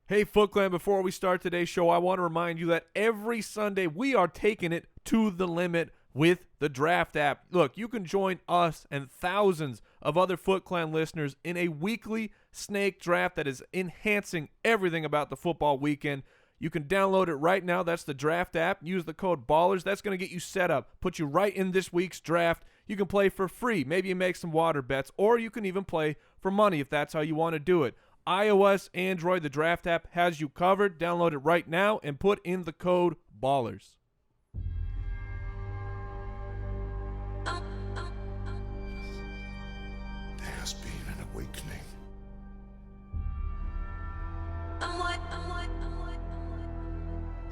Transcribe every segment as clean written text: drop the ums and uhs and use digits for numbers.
Hey, Foot Clan, before we start today's show, I want to remind you that every Sunday we are taking it to the limit with the Draft app. Look, you can join us and thousands of other Foot Clan listeners in a weekly snake draft that is enhancing everything about the football weekend. You can download it right now. That's the Draft app. Use the code BALLERS. That's going to get you set up, put you right in this week's draft. You can play for free. Maybe you make some water bets, or you can even play for money if that's how you want to do it. iOS, Android, the Draft app has you covered. Download it right now and put in the code BALLERS. There has been an awakening.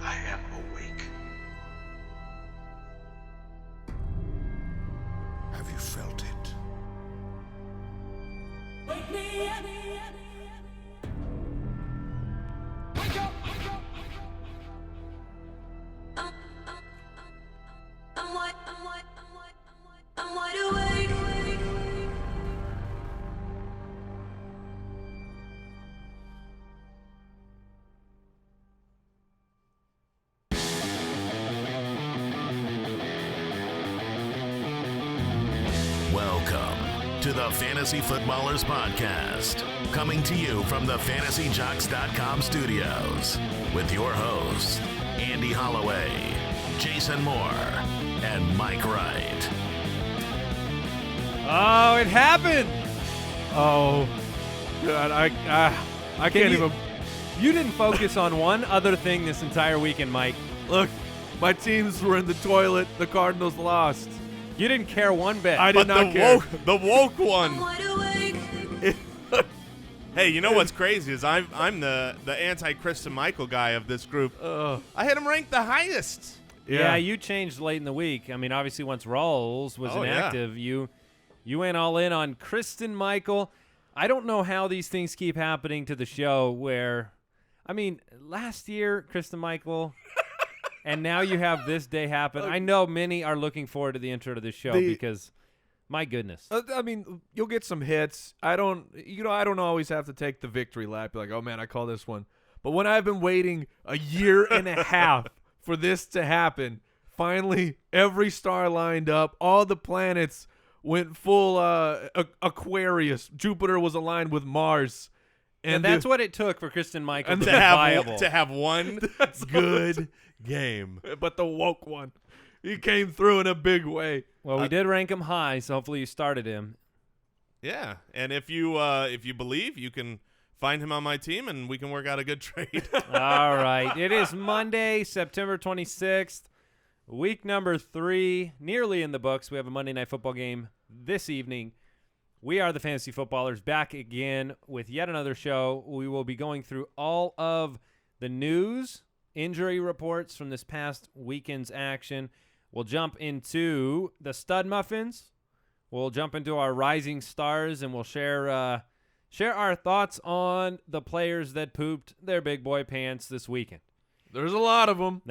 I am awake. Have you felt it? Wake me up. Wake up. I'm wide awake. Welcome to the Fantasy Footballers Podcast, coming to you from the FantasyJocks.com studios with your hosts, Andy Holloway, Jason Moore, and Mike Wright. Oh, it happened. Oh, God, I can't even. You didn't focus on one other thing this entire weekend, Mike. Look, my teams were in the toilet. The Cardinals lost. You didn't care one bit. I did not care. The woke one. I'm wide awake. Hey, you know what's crazy is I'm the anti-Christian Michael guy of this group. I had him ranked the highest. Yeah, you changed late in the week. I mean, obviously once Rawls was inactive, you went all in on Kristen Michael. I don't know how these things keep happening to the show where, I mean, last year, Kristen Michael, and now you have this day happen. I know many are looking forward to the intro to the show because, my goodness. I mean, you'll get some hits. I don't always have to take the victory lap. Like, oh man, I call this one. But when I've been waiting a year and a half for this to happen, finally every star lined up. All the planets went full Aquarius. Jupiter was aligned with Mars. And that's what it took for Kristen Michael to be viable. To have one good game. But the woke one, he came through in a big way. Well, we did rank him high, so hopefully you started him. Yeah, and if you believe, you can find him on my team, and we can work out a good trade. All right. It is Monday, September 26th, week number 3, nearly in the books. We have a Monday Night Football game this evening. We are the Fantasy Footballers, back again with yet another show. We will be going through all of the news, injury reports from this past weekend's action. We'll jump into the Stud Muffins. We'll jump into our Rising Stars, and we'll share our thoughts on the players that pooped their big boy pants this weekend. There's a lot of them.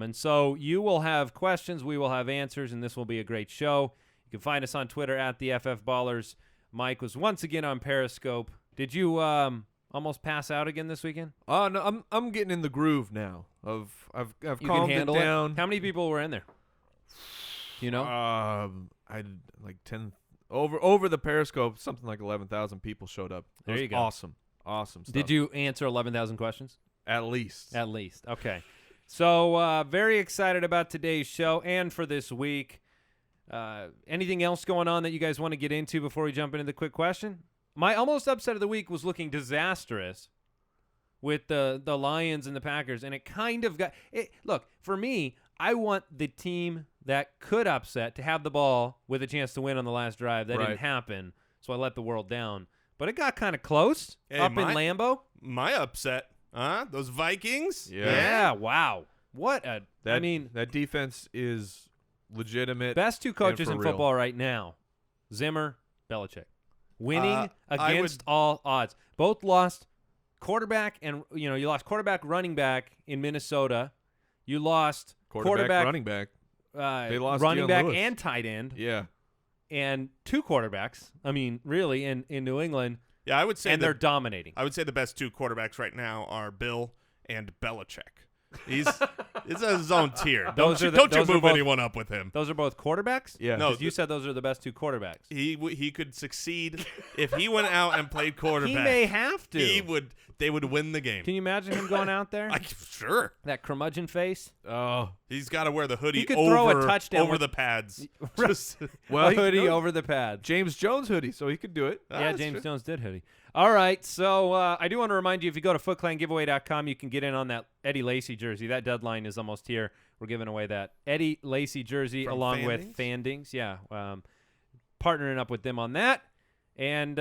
And so you will have questions, we will have answers, and this will be a great show. You can find us on Twitter at the FF Ballers. Mike was once again on Periscope. Did you almost pass out again this weekend? Oh no, I'm getting in the groove now. I've You calmed can handle it down. How many people were in there? You know? I had like 10 over the Periscope. Something like 11,000 people showed up. There you go. Awesome stuff. Did you answer 11,000 questions? At least. At least. Okay. So very excited about today's show and for this week. Anything else going on that you guys want to get into before we jump into the quick question? My almost upset of the week was looking disastrous with the Lions and the Packers, and it kind of got it. Look, for me, I want the team that could upset to have the ball with a chance to win on the last drive. That didn't happen, so I let the world down. But it got kind of close up in Lambeau. My upset, those Vikings. Yeah. Wow. What a that defense is legitimate. Best two coaches in real. football right now, Zimmer, Belichick. Winning against all odds. Both lost quarterback and you lost quarterback, running back in Minnesota. You lost quarterback, running back. They lost running Deion back Lewis. and tight end. Yeah. And two quarterbacks. I mean, really, in New England. Yeah, I would say and they're dominating. I would say the best 2 quarterbacks right now are Bill and Belichick. He's his own tier. Don't you move anyone up with him. Those are both quarterbacks? Yeah. No, you said those are the best 2 quarterbacks. He could succeed if he went out and played quarterback. He may have to. They would win the game. Can you imagine him going out there? Sure. That curmudgeon face. Oh, He's got to wear the hoodie He could throw a touchdown over with- the pads. well, a hoodie no, over the pad. James Jones hoodie, so he could do it. Yeah, that's James true. Jones did hoodie. All right, so I do want to remind you, if you go to footclangiveaway.com, you can get in on that Eddie Lacy jersey. That deadline is almost here. We're giving away that Eddie Lacy jersey From along with Fandings. Yeah, partnering up with them on that. And,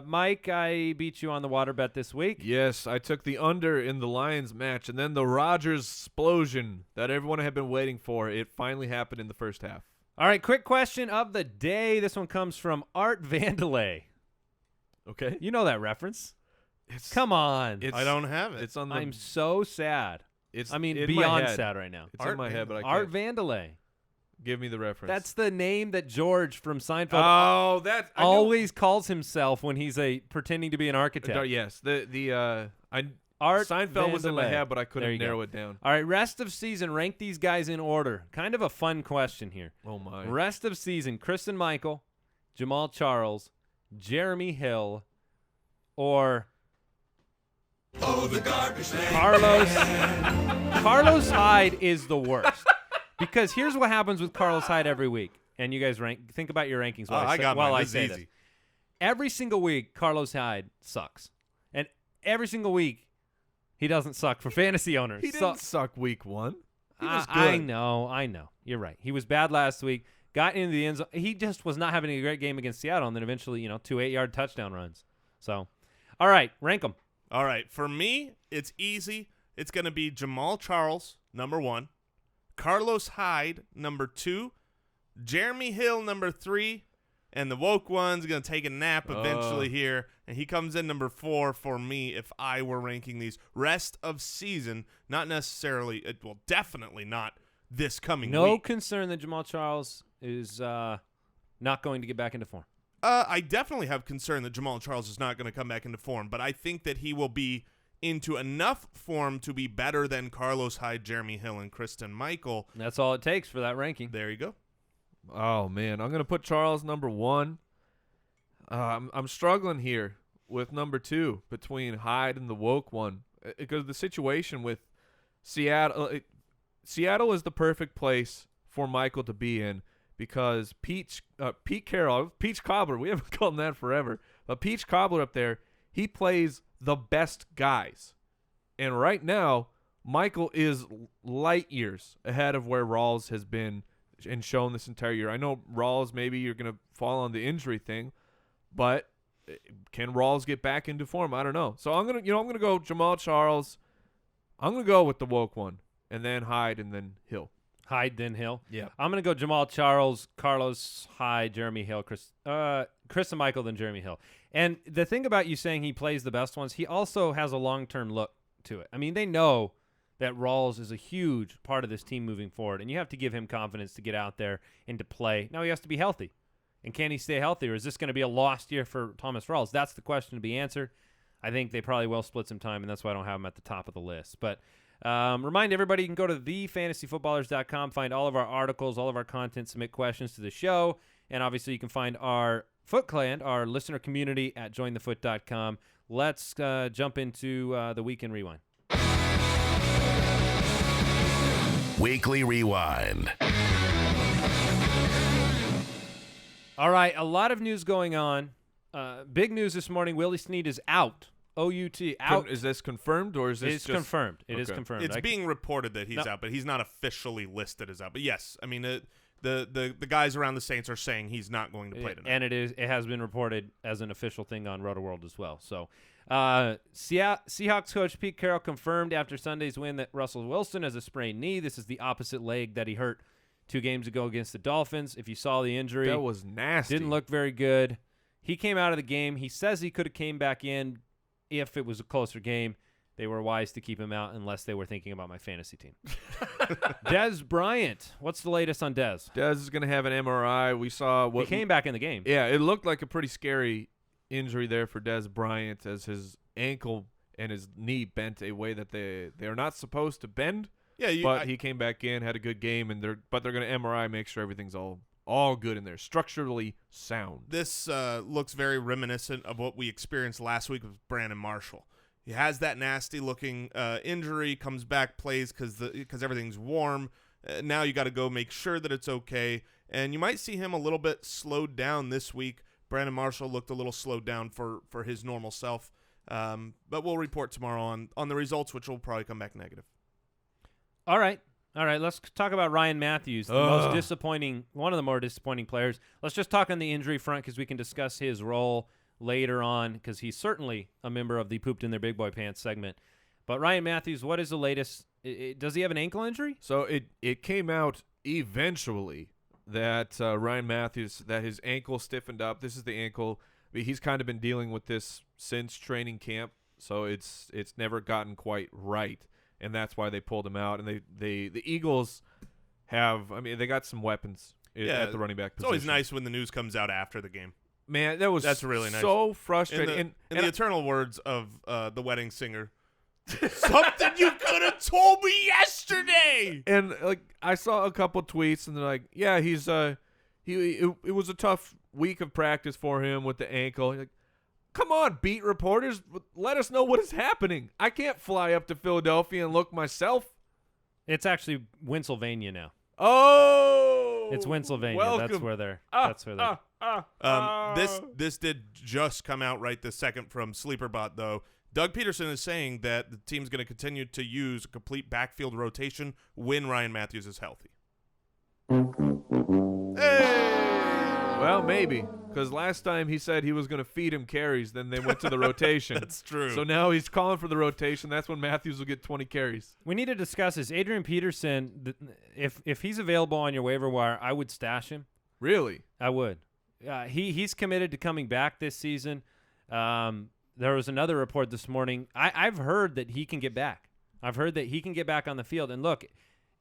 Mike, I beat you on the water bet this week. Yes, I took the under in the Lions match, and then the Rodgers explosion that everyone had been waiting for, it finally happened in the first half. All right, quick question of the day. This one comes from Art Vandelay. Okay. You know that reference. Come on. I don't have it. It's on the. I'm so sad. It's I mean, in my beyond head. sad right now. It's in my head, but I can't. Art Vandelay. Give me the reference. That's the name that George from Seinfeld oh, that I knew- always calls himself when he's pretending to be an architect. Yes, Art Seinfeld was in my Vandelay. head, but I There couldn't you go. narrow it down. All right, rest of season, rank these guys in order. Kind of a fun question here. Oh my! Rest of season, Kristen Michael, Jamaal Charles, Jeremy Hill, or Carlos Hyde is the worst. Because here's what happens with Carlos Hyde every week. And you guys think about your rankings while I got mine. I This is say easy. this. Every single week, Carlos Hyde sucks. And every single week, he doesn't suck for fantasy owners. He didn't suck week 1. He was good. I know. You're right. He was bad last week. Got into the end zone. He just was not having a great game against Seattle, and then eventually, 2 8-yard touchdown runs. So, all right, rank them. All right. For me, it's easy. It's going to be Jamaal Charles, number 1. Carlos Hyde, number 2. Jeremy Hill, number 3. And the woke one's going to take a nap eventually here. And he comes in number 4 for me if I were ranking these rest of season. Not necessarily, definitely not this coming No week. concern that Jamaal Charles is not going to get back into form. I definitely have concern that Jamaal Charles is not going to come back into form. But I think that he will be into enough form to be better than Carlos Hyde, Jeremy Hill, and Kristen Michael. That's all it takes for that ranking. There you go. Oh man, I'm gonna put Charles number 1. I'm struggling here with number 2 between Hyde and the woke one because the situation with Seattle. Seattle is the perfect place for Michael to be in because Pete Carroll, Peach Cobbler. We haven't called him that forever, but Peach Cobbler up there, he plays the best guys, and right now Michael is light years ahead of where Rawls has been and shown this entire year. I know Rawls, maybe you're going to fall on the injury thing, but can Rawls get back into form? I don't know. So I'm going to go Jamaal Charles. I'm going to go with the woke one and then Hyde and then Hill. Hyde, then Hill. Yeah. I'm going to go Jamaal Charles, Carlos Hyde, Jeremy Hill, Kristen Michael, then Jeremy Hill. And the thing about you saying he plays the best ones, he also has a long-term look to it. I mean, they know that Rawls is a huge part of this team moving forward, and you have to give him confidence to get out there and to play. Now he has to be healthy. And can he stay healthy, or is this going to be a lost year for Thomas Rawls? That's the question to be answered. I think they probably will split some time, and that's why I don't have him at the top of the list. But remind everybody, you can go to thefantasyfootballers.com, find all of our articles, all of our content, submit questions to the show, and obviously you can find our Foot Clan, our listener community at jointhefoot.com. Let's jump into the Weekend Rewind. Weekly Rewind. All right, a lot of news going on. Big news this morning, Willie Snead is out. O-U-T, out. Is this confirmed or is this It's just confirmed. It is Okay. confirmed. It's being reported that he's out, but he's not officially listed as out. But yes, I mean the guys around the Saints are saying he's not going to play tonight. And it has been reported as an official thing on Roto-World as well. So Seahawks coach Pete Carroll confirmed after Sunday's win that Russell Wilson has a sprained knee. This is the opposite leg that he hurt 2 games ago against the Dolphins. If you saw the injury, That was nasty. didn't look very good. He came out of the game. He says he could have came back in if it was a closer game. They were wise to keep him out unless they were thinking about my fantasy team. Dez Bryant. What's the latest on Dez? Dez is going to have an MRI. We saw He what came back in the game. Yeah, it looked like a pretty scary injury there for Dez Bryant as his ankle and his knee bent a way that they are not supposed to bend. Yeah, but he came back in, had a good game, and they're going to MRI, make sure everything's all good in there, structurally sound. This looks very reminiscent of what we experienced last week with Brandon Marshall. He has that nasty-looking injury, comes back, plays because everything's warm. Now you got to go make sure that it's okay, and you might see him a little bit slowed down this week. Brandon Marshall looked a little slowed down for his normal self, but we'll report tomorrow on the results, which will probably come back negative. All right. Let's talk about Ryan Mathews, one of the more disappointing players. Let's just talk on the injury front because we can discuss his role later on because he's certainly a member of the Pooped in Their Big Boy Pants segment. But Ryan Mathews, what is the latest? Does he have an ankle injury? So it came out eventually that Ryan Mathews, that his ankle stiffened up. This is the ankle. I mean, he's kind of been dealing with this since training camp, so it's never gotten quite right. And that's why they pulled him out. And the Eagles they got some weapons at the running back position. It's always nice when the news comes out after the game. Man, that's really nice. So frustrating. In the eternal words of the wedding singer, something you could have told me yesterday. And I saw a couple tweets, and they're like, "Yeah, it was a tough week of practice for him with the ankle." Like, come on, beat reporters, let us know what is happening. I can't fly up to Philadelphia and look myself. It's actually Pennsylvania now. Oh, it's Pennsylvania. Welcome. That's where they're. This did just come out right this second from Sleeperbot, though. Doug Peterson is saying that the team's going to continue to use a complete backfield rotation when Ryan Mathews is healthy. Well, maybe, because last time he said he was going to feed him carries, then they went to the rotation. That's true. So now he's calling for the rotation. That's when Mathews will get 20 carries. We need to discuss this. Adrian Peterson, if he's available on your waiver wire, I would stash him. Really? I would. He's committed to coming back this season. There was another report this morning. I've heard that he can get back. I've heard that he can get back on the field. And look,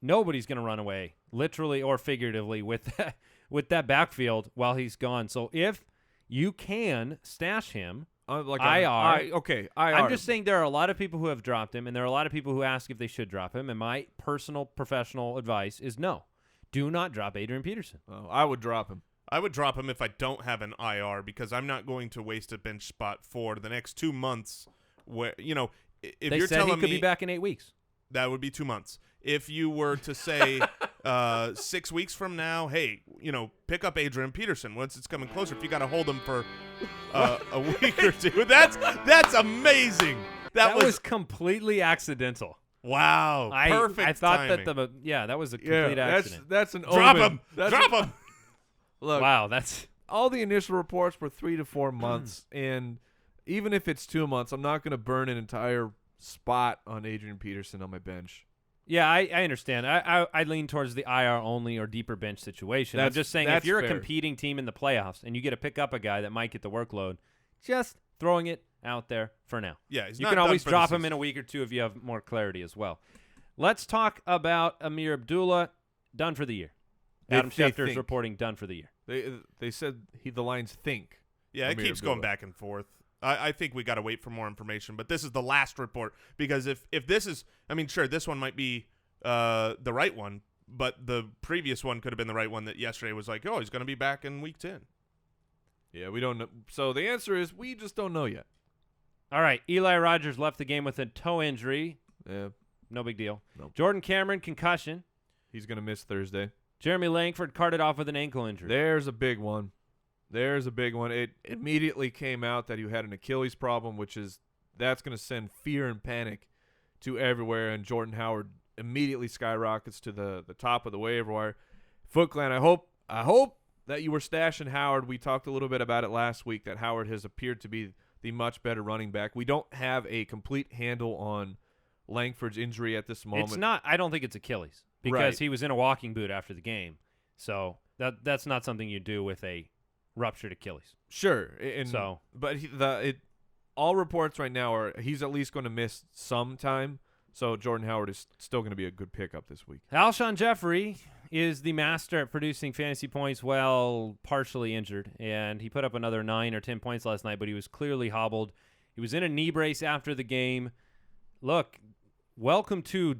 nobody's going to run away, literally or figuratively, with that backfield while he's gone. So if you can stash him, IR. IR. I'm just saying there are a lot of people who have dropped him, and there are a lot of people who ask if they should drop him. And my personal professional advice is no. Do not drop Adrian Peterson. Oh, I would drop him. I would drop him if I don't have an IR because I'm not going to waste a bench spot for the next 2 months. Where if they you're said telling he could me be back in 8 weeks, that would be 2 months. If you were to say 6 weeks from now, hey, pick up Adrian Peterson once it's coming closer. If you got to hold him for a week or two, that's amazing. That was completely accidental. Wow, perfect. I thought timing. that was a complete accident. That's an drop omen. him. Drop him. Look, wow, that's all the initial reports were 3 to 4 months, and even if it's 2 months, I'm not going to burn an entire spot on Adrian Peterson on my bench. Yeah, I understand. I lean towards the IR only or deeper bench situation. I'm just saying if you're fair. a competing team in the playoffs and you get to pick up a guy that might get the workload, just throwing it out there for now. Yeah, you can always drop him in a week or two if you have more clarity as well. Let's talk about Amir Abdullah, done for the year. Adam Schefter's reporting done for the year. They said the lines think. Yeah, it keeps going back and forth. I think we got to wait for more information, but this is the last report because if this is, sure, this one might be the right one, but the previous one could have been the right one that yesterday was like, oh, he's going to be back in week 10. Yeah, we don't know. So the answer is we just don't know yet. All right, Eli Rodgers left the game with a toe injury. Yeah. No big deal. Nope. Jordan Cameron, concussion. He's going to miss Thursday. Jeremy Langford carted off with an ankle injury. There's a big one. It immediately came out that he had an Achilles problem, that's going to send fear and panic to everywhere, and Jordan Howard immediately skyrockets to the top of the waiver wire. Foot Clan, I hope that you were stashing Howard. We talked a little bit about it last week, that Howard has appeared to be the much better running back. We don't have a complete handle on Langford's injury at this moment. It's not. I don't think it's Achilles because he was in a walking boot after the game. So that's not something you do with a ruptured Achilles. Sure. But all reports right now are he's at least going to miss some time. So Jordan Howard is still going to be a good pickup this week. Alshon Jeffery, is the master at producing fantasy points while partially injured, and he put up another 9 or 10 points last night, but he was clearly hobbled. He was in a knee brace after the game. Look, welcome to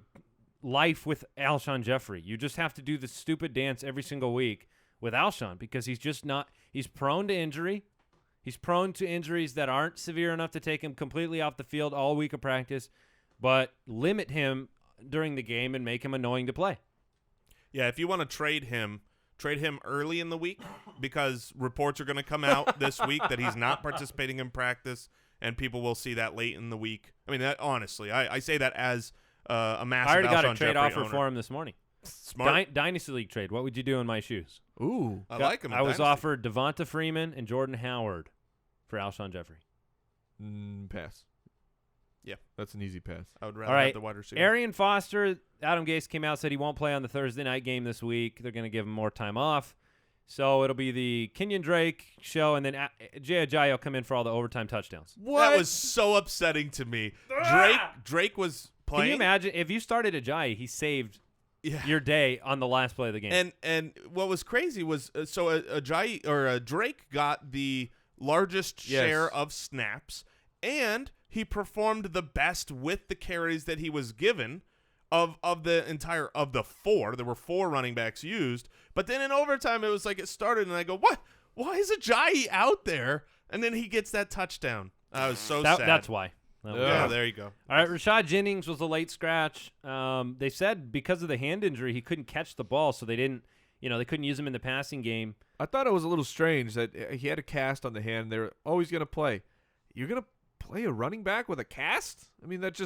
life with Alshon Jeffery. You just have to do the stupid dance every single week with Alshon because he's just not – he's prone to injury. He's prone to injuries that aren't severe enough to take him completely off the field all week of practice, but limit him during the game and make him annoying to play. Yeah, if you want to trade him early in the week because reports are going to come out this week that he's not participating in practice, and people will see that late in the week. I mean, that, honestly, I say that as a massive I already got Alshon a trade Jeffery offer owner. for him this morning. Smart. Dynasty League trade. What would you do in my shoes? Ooh. I like him. in I was Dynasty. offered Devonta Freeman and Jordan Howard for Alshon Jeffrey. Pass. Yeah. That's an easy pass. I would rather All right. have the wide receiver. Arian Foster, Adam Gase came out, said he won't play on the Thursday night game this week. They're going to give him more time off. So it'll be the Kenyan Drake show, and then Jay Ajayi will come in for all the overtime touchdowns. That was so upsetting to me. Drake was playing. Can you imagine if you started Ajayi, he saved your day on the last play of the game. And what was crazy was Ajayi or Drake got the largest share of snaps, and he performed the best with the carries that he was given of the 4. There were 4 running backs used, but then in overtime it was like it started, and I go, what? Why is Ajayi out there? And then he gets that touchdown. I was so sad. That's why. Yeah, there you go. All right, Rashad Jennings was a late scratch. They said because of the hand injury, he couldn't catch the ball, so they didn't. They couldn't use him in the passing game. I thought it was a little strange that he had a cast on the hand. They're always going to play. You're going to play a running back with a cast? I mean, that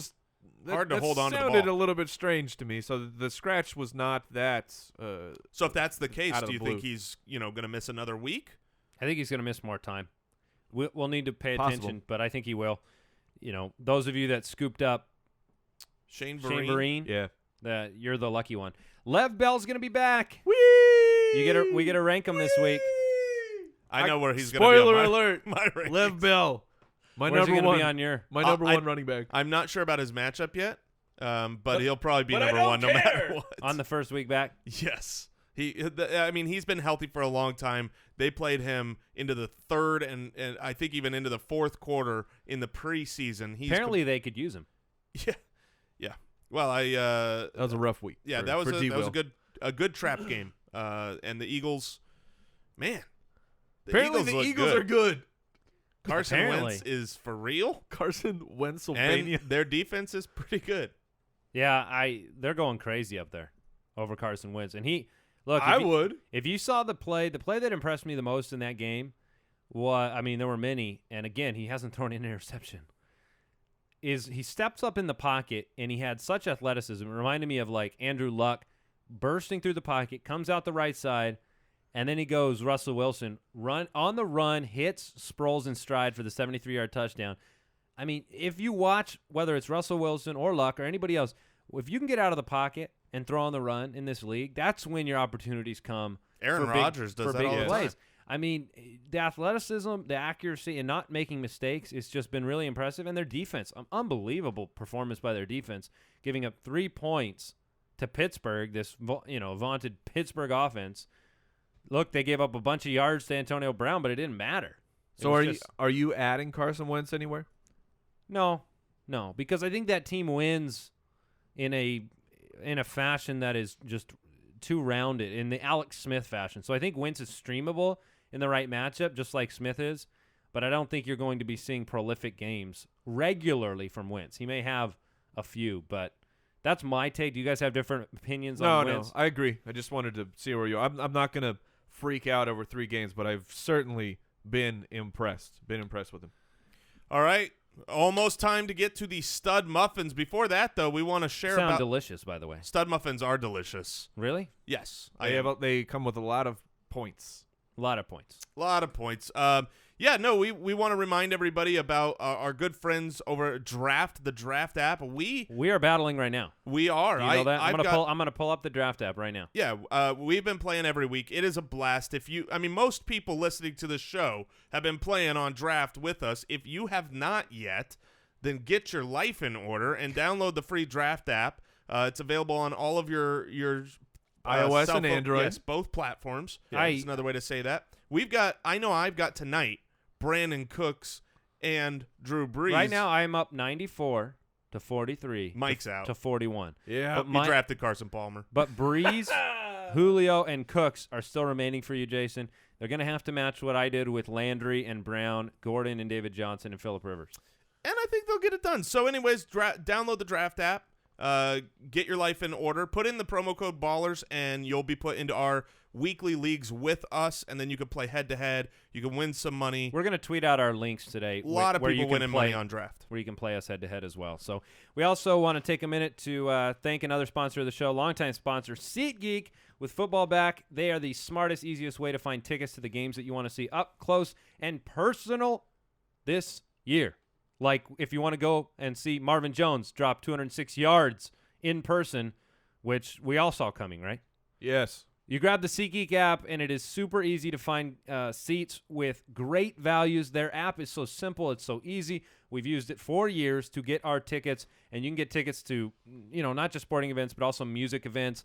hard to hold on to the sounded ball. a little bit strange to me. So the scratch was not that. So if that's the case, out of do you the think blue. he's going to miss another week? I think he's going to miss more time. We'll need to pay Possible. attention, but I think he will. Those of you that scooped up Shane Vereen, Yeah. you're the lucky one. Lev Bell's going to be back. Whee! We get to rank him this week. I know where he's going to be. Spoiler on alert. my rankings. Lev Bell. My Where's he number gonna one. be on your? My number I- one running back. I'm not sure about his matchup yet, but he'll probably be but I number don't one no care. matter what. On the first week back. Yes. He's been healthy for a long time. They played him into the third and I think even into the fourth quarter in the preseason. Apparently, they could use him. Yeah. Well, That was a rough week. yeah, for- that was for a D-Will. good trap game. And the Eagles, man, Apparently the look Eagles are good. Carson Apparently. Wentz is for real, Carson and Pennsylvania. their defense is pretty good. Yeah, they're going crazy up there over Carson Wentz. And I would. If you saw the play that impressed me the most in that game, there were many, and again, he hasn't thrown an interception. Is he steps up in the pocket and he had such athleticism. It reminded me of like Andrew Luck bursting through the pocket, comes out the right side, and then he goes Russell Wilson, run on the run, hits Sproles in stride for the 73-yard touchdown. I mean, if you watch, whether it's Russell Wilson or Luck or anybody else, if you can get out of the pocket and throw on the run in this league, that's when your opportunities come. Aaron for big- Rodgers does for that big all the plays. time. I mean, the athleticism, the accuracy, and not making mistakes, it's just been really impressive. And their defense, unbelievable performance by their defense, giving up 3 points to Pittsburgh, this vaunted Pittsburgh offense. Look, they gave up a bunch of yards to Antonio Brown, but it didn't matter. So are you adding Carson Wentz anywhere? No, because I think that team wins in a fashion that is just too rounded, in the Alex Smith fashion. So I think Wentz is streamable in the right matchup, just like Smith is, but I don't think you're going to be seeing prolific games regularly from Wentz. He may have a few, but that's my take. Do you guys have different opinions on Wentz? No, I agree. I just wanted to see where you are. I'm not going to freak out over 3 games, but I've certainly been impressed. Been impressed with him. All right. Almost time to get to the stud muffins. Before that, though, we want to share Sound about delicious, by the way. stud muffins are delicious. Really? Yes, They come with a lot of points. A lot of points. a lot of points. We want to remind everybody about our good friends over at the Draft app. We are battling right now. are. Do you know that? I'm I'm gonna pull up the Draft app right now. Yeah, we've been playing every week. It is a blast. Most people listening to the show have been playing on Draft with us. If you have not yet, then get your life in order and download the free Draft app. It's available on all of your iOS cell and phone- Android. Yes, both platforms. Yeah. That's another way to say that. I know I've got tonight Brandon Cooks and Drew Brees. Right now, I am up 94 to 43. Mike's out. To 41. Yeah. But He drafted Carson Palmer. But Breeze, Julio, and Cooks are still remaining for you, Jason. They're going to have to match what I did with Landry and Brown, Gordon and David Johnson, and Phillip Rivers. And I think they'll get it done. So anyways, download the draft app. Get your life in order. Put in the promo code BALLERS, and you'll be put into our weekly leagues with us, and then you can play head-to-head. You can win some money. We're going to tweet out our links today. A lot of where people you can winning play- money on draft. where you can play us head-to-head as well. So we also want to take a minute to thank another sponsor of the show, longtime sponsor, SeatGeek. With football back, they are the smartest, easiest way to find tickets to the games that you want to see up close and personal this year. Like if you want to go and see Marvin Jones drop 206 yards in person, which we all saw coming, right? Yes. You grab the SeatGeek app, and it is super easy to find seats with great values. Their app is so simple. It's so easy. We've used it for years to get our tickets, and you can get tickets to, not just sporting events, but also music events,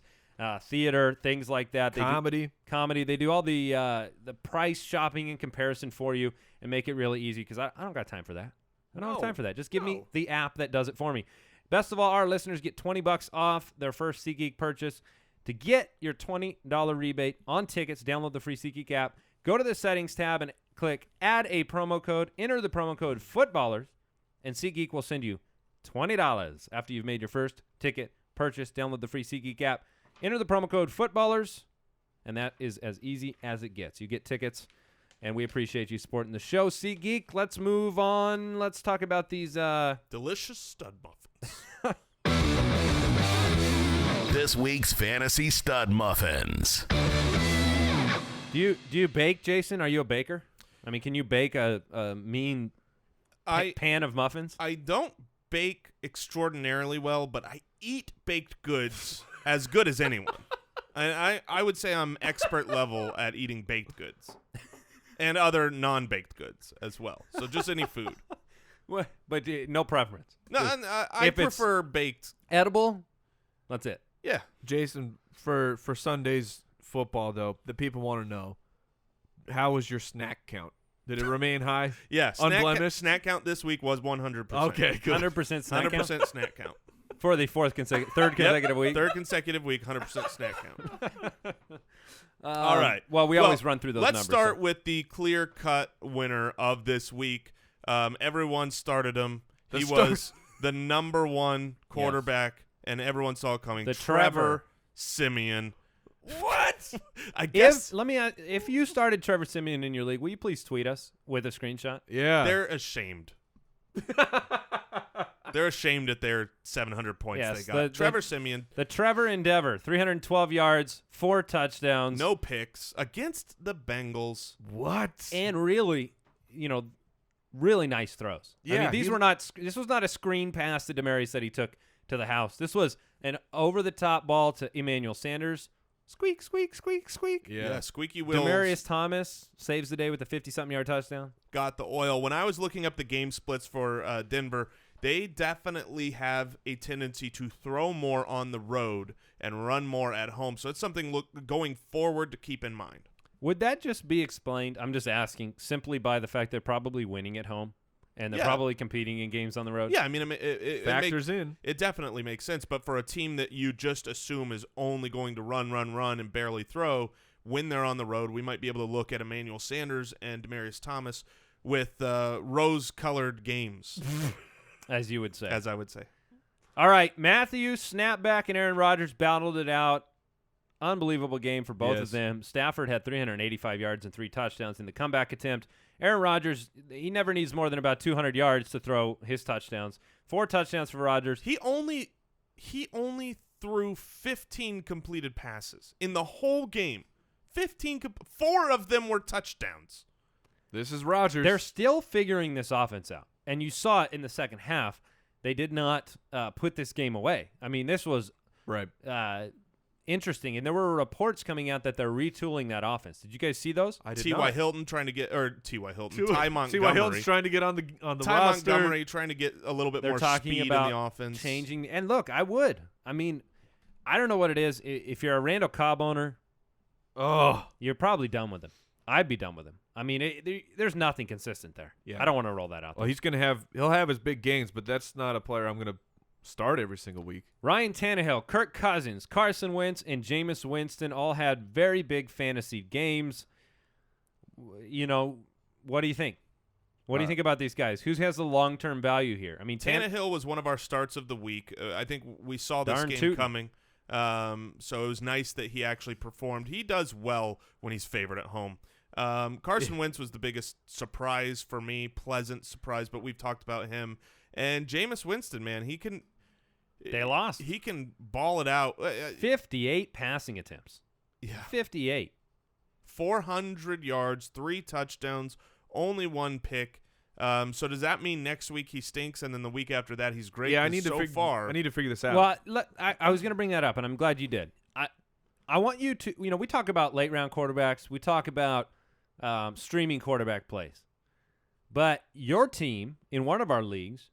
theater, things like that. Comedy. Comedy. They do all the price shopping and comparison for you and make it really easy because I don't got time for that. I don't have time for that. Just give me the app that does it for me. Best of all, our listeners get $20 off their first SeatGeek purchase. To get your $20 rebate on tickets, download the free SeatGeek app. Go to the settings tab and click add a promo code. Enter the promo code FOOTBALLERS, and SeatGeek will send you $20 after you've made your first ticket purchase. Download the free SeatGeek app. Enter the promo code FOOTBALLERS, and that is as easy as it gets. You get tickets, and we appreciate you supporting the show. SeatGeek, let's move on. Let's talk about these. Delicious stud muffins. This week's Fantasy Stud Muffins. Do you bake, Jason? Are you a baker? I mean, can you bake a mean pan of muffins? I don't bake extraordinarily well, but I eat baked goods as good as anyone. And I would say I'm expert level at eating baked goods and other non-baked goods as well. So just any food. What? But no preference. No, I If it's prefer baked. Edible? That's it. Yeah. Jason, for Sunday's football, though, the people want to know, how was your snack count? Did it remain high? Yeah. Unblemished? Snack count this week was 100%. Okay, good. 100% snack count 100% snack count. for the third consecutive week. Third consecutive week, 100% snack count. All right. Well, we always run through those let's numbers. start with the clear-cut winner of this week. Everyone started him. He was the number one quarterback, and everyone saw it coming. The Trevor Trevor. Siemian. What? I guess If you started Trevor Siemian in your league, will you please tweet us with a screenshot? Yeah. they're ashamed. They're ashamed at their 700 points Yes, they got. Trevor Siemian, The Trevor Endeavor, 312 yards, 4 touchdowns. no picks against the Bengals. What? And really, really nice throws. I Yeah, mean, this was not a screen pass to Demaryius that he took to the house. This was an over-the-top ball to Emmanuel Sanders. Squeak, squeak, squeak, squeak. Yeah, squeaky wheels. Demaryius Thomas saves the day with a 50-something yard touchdown. Got the oil. When I was looking up the game splits for Denver, they definitely have a tendency to throw more on the road and run more at home. So it's something going forward to keep in mind. Would that just be explained, I'm just asking, simply by the fact they're probably winning at home and they're Yeah. probably competing in games on the road? Yeah, I mean, it Factors in. It definitely makes sense. But for a team that you just assume is only going to run, and barely throw, when they're on the road, we might be able to look at Emmanuel Sanders and Demaryius Thomas with rose-colored games, As you would say. as I would say. All right, Mathews, snapback, and Aaron Rodgers battled it out. Unbelievable game for both Yes. of them. Stafford had 385 yards and 3 touchdowns in the comeback attempt. Aaron Rodgers, he never needs more than about 200 yards to throw his touchdowns. 4 touchdowns for Rodgers. He only threw 15 completed passes in the whole game. 4 of them were touchdowns. This is Rodgers. They're still figuring this offense out, and you saw it in the second half. They did not put this game away. I mean, this was right. interesting, and there were reports coming out that they're retooling that offense. Did you guys see those? I did Ty not. Hilton trying to get, or Ty Hilton, Ty Ty Montgomery. Ty Hilton's trying to get on the Ty roster. Montgomery trying to get a little bit They're more talking speed about in the offense. changing. And look, I mean, I don't know what it is. If you're a Randall Cobb owner, you're probably done with him. I'd be done with him. I mean, there's nothing consistent there. Yeah. I don't want to roll that out there. Well, he'll have his big games, but that's not a player I'm going to start every single week. Ryan Tannehill, Kirk Cousins, Carson Wentz, and Jameis Winston all had very big fantasy games. You know, what do you think? What do you think about these guys? Who has the long-term value here? I mean, Tannehill was one of our starts of the week. I think we saw this game coming. So it was nice that he actually performed. He does well when he's favored at home. Carson Wentz was the biggest surprise for me, pleasant surprise, but we've talked about him. And Jameis Winston, man, they lost. He can ball it out. 58 passing attempts. Yeah. 58. 400 yards, 3 touchdowns, only 1 pick. So does that mean next week he stinks and then the week after that he's great? Yeah, I need to figure this out. Well, I was going to bring that up, and I'm glad you did. I want you to, we talk about late-round quarterbacks. We talk about streaming quarterback plays. But your team in one of our leagues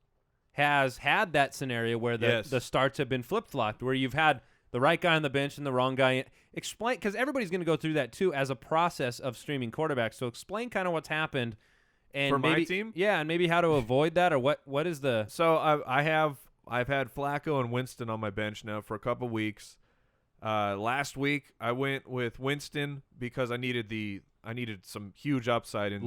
has had that scenario where the starts have been flip-flopped, where you've had the right guy on the bench and the wrong guy. Explain, because everybody's going to go through that too as a process of streaming quarterbacks. So explain kind of what's happened. And for maybe, my team? Yeah, and maybe how to avoid that, or what is the... So I've had Flacco and Winston on my bench now for a couple weeks. Last week I went with Winston because I needed some huge upside in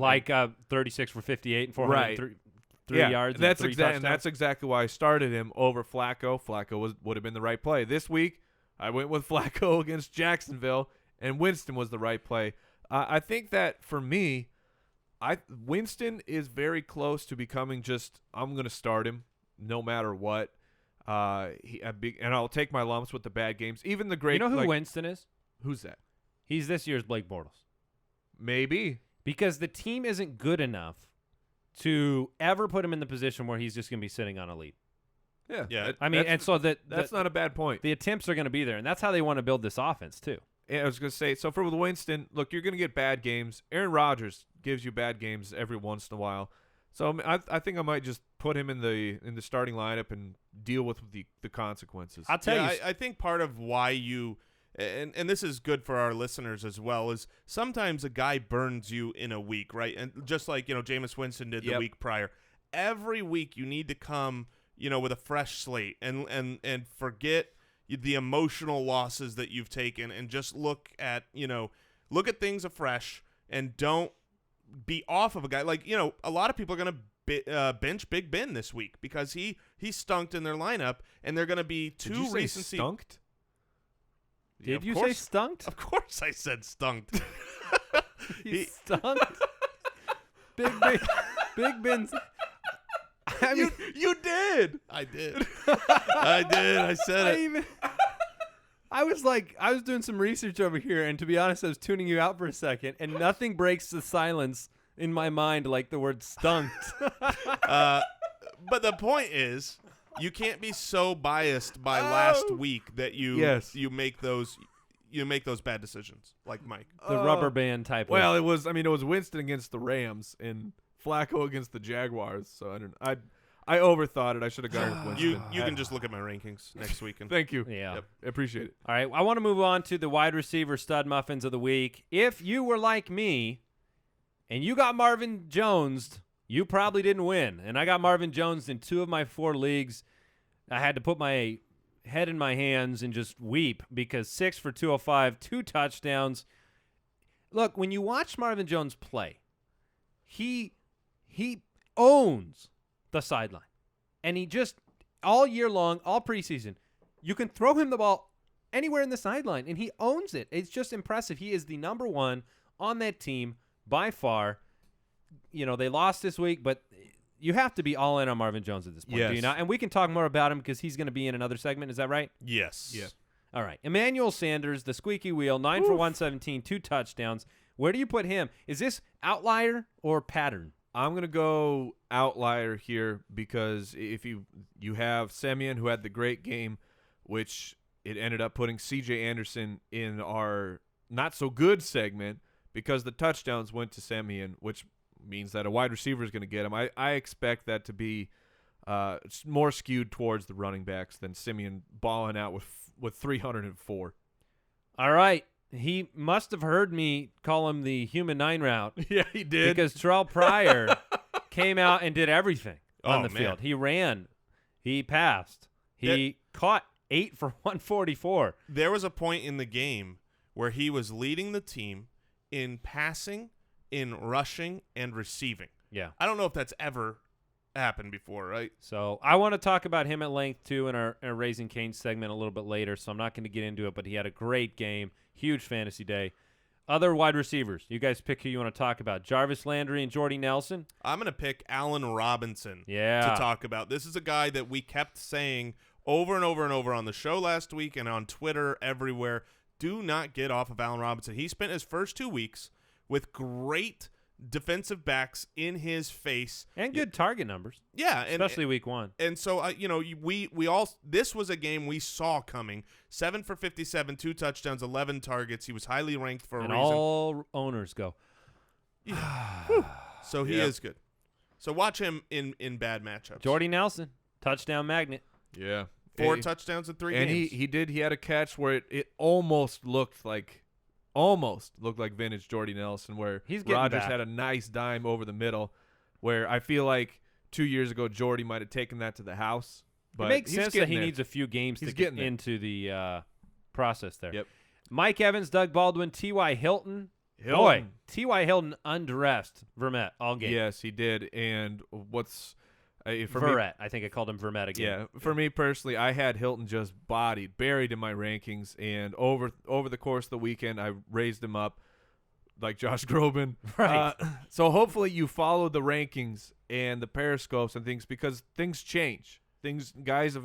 36 for 58 and 403 yards. And that's exactly why I started him over Flacco. Flacco would have been the right play. This week I went with Flacco against Jacksonville, and Winston was the right play. I think that for me, Winston is very close to becoming just I'm going to start him no matter what. And I'll take my lumps with the bad games. Even the great. You know who Winston is? Who's that? He's this year's Blake Bortles. Maybe. Because the team isn't good enough to ever put him in the position where he's just going to be sitting on a lead. Yeah. That's not a bad point. The attempts are going to be there, and that's how they want to build this offense too. Yeah, I was going to say, so for Winston, look, you're going to get bad games. Aaron Rodgers gives you bad games every once in a while. So I think I might just put him in the starting lineup and deal with the consequences. I'll tell you. I think part of why you and this is good for our listeners as well, is sometimes a guy burns you in a week, right? And just like, Jameis Winston did the week prior. Every week you need to come, with a fresh slate and forget the emotional losses that you've taken and just look at things afresh and don't be off of a guy. Like, a lot of people are going to bench Big Ben this week because he stunked in their lineup, and they're going to be two recency. Stunked? Did you say stunked? Of course I said stunked. He stunked. Big Ben's. I mean, you did. I did. I said it. I was doing some research over here, and to be honest, I was tuning you out for a second, and nothing breaks the silence in my mind like the word stunked. But the point is, you can't be so biased by last week that you make those bad decisions like Mike. The rubber band type. Well, it was Winston against the Rams and Flacco against the Jaguars. So I overthought it. I should have gone with Winston. You can just look at my rankings next week. And Thank you. Yeah. Yep. Appreciate it. All right. I want to move on to the wide receiver stud muffins of the week. If you were like me and you got Marvin Jones, you probably didn't win. And I got Marvin Jones in 2 of my 4 leagues. I had to put my head in my hands and just weep because 6 for 205, 2 touchdowns. Look, when you watch Marvin Jones play, he owns the sideline. And he just, all year long, all preseason, you can throw him the ball anywhere in the sideline, and he owns it. It's just impressive. He is the number 1 on that team by far. They lost this week, but you have to be all in on Marvin Jones at this point, do you not? And we can talk more about him because he's going to be in another segment. Is that right? Yes. Yeah. All right. Emmanuel Sanders, the squeaky wheel, 9 for 117, 2 touchdowns. Where do you put him? Is this outlier or pattern? I'm going to go outlier here because if you have Siemian, who had the great game, which it ended up putting C.J. Anderson in our not-so-good segment because the touchdowns went to Siemian, which means that a wide receiver is going to get him. I expect that to be it's more skewed towards the running backs than Siemian balling out with 304. All right. He must have heard me call him the human 9 route. Yeah, he did. Because Terrelle Pryor came out and did everything on the man. field. He ran. He passed. He caught 8 for 144. There was a point in the game where he was leading the team in passing, in rushing, and receiving. Yeah. I don't know if that's ever happened before, right? So I want to talk about him at length, too, in our Raising Cane's segment a little bit later, so I'm not going to get into it, but he had a great game. Huge fantasy day. Other wide receivers. You guys pick who you want to talk about. Jarvis Landry and Jordy Nelson. I'm going to pick Allen Robinson Yeah. to talk about. This is a guy that we kept saying over and over and over on the show last week and on Twitter, everywhere. Do not get off of Allen Robinson. He spent his first 2 weeks with great defensive backs in his face. And good target numbers. Yeah. Especially week 1. And so, we all – this was a game we saw coming. 7 for 57, 2 touchdowns, 11 targets. He was highly ranked for a And reason. all owners go. So he is good. So watch him in bad matchups. Jordy Nelson, touchdown magnet. Yeah. 4 touchdowns in 3 and games. he had a catch where it almost looked like vintage Jordy Nelson, where He's getting Rodgers back. had a nice dime over the middle, where I feel like 2 years ago Jordy might have taken that to the house. But It makes he's sense that getting he there. needs a few games He's to getting get there. into the process there. Yep. Mike Evans, Doug Baldwin, T.Y. Hilton. Boy, Hilton. T.Y. Hilton undressed Vermette all game. Yes, he did. And what's for me, Verrett. I think I called him Vermette again. yeah, for me personally, I had Hilton just buried in my rankings, and over the course of the weekend, I raised him up like Josh Groban. Right. So hopefully you followed the rankings and the periscopes and things, because things change. Guys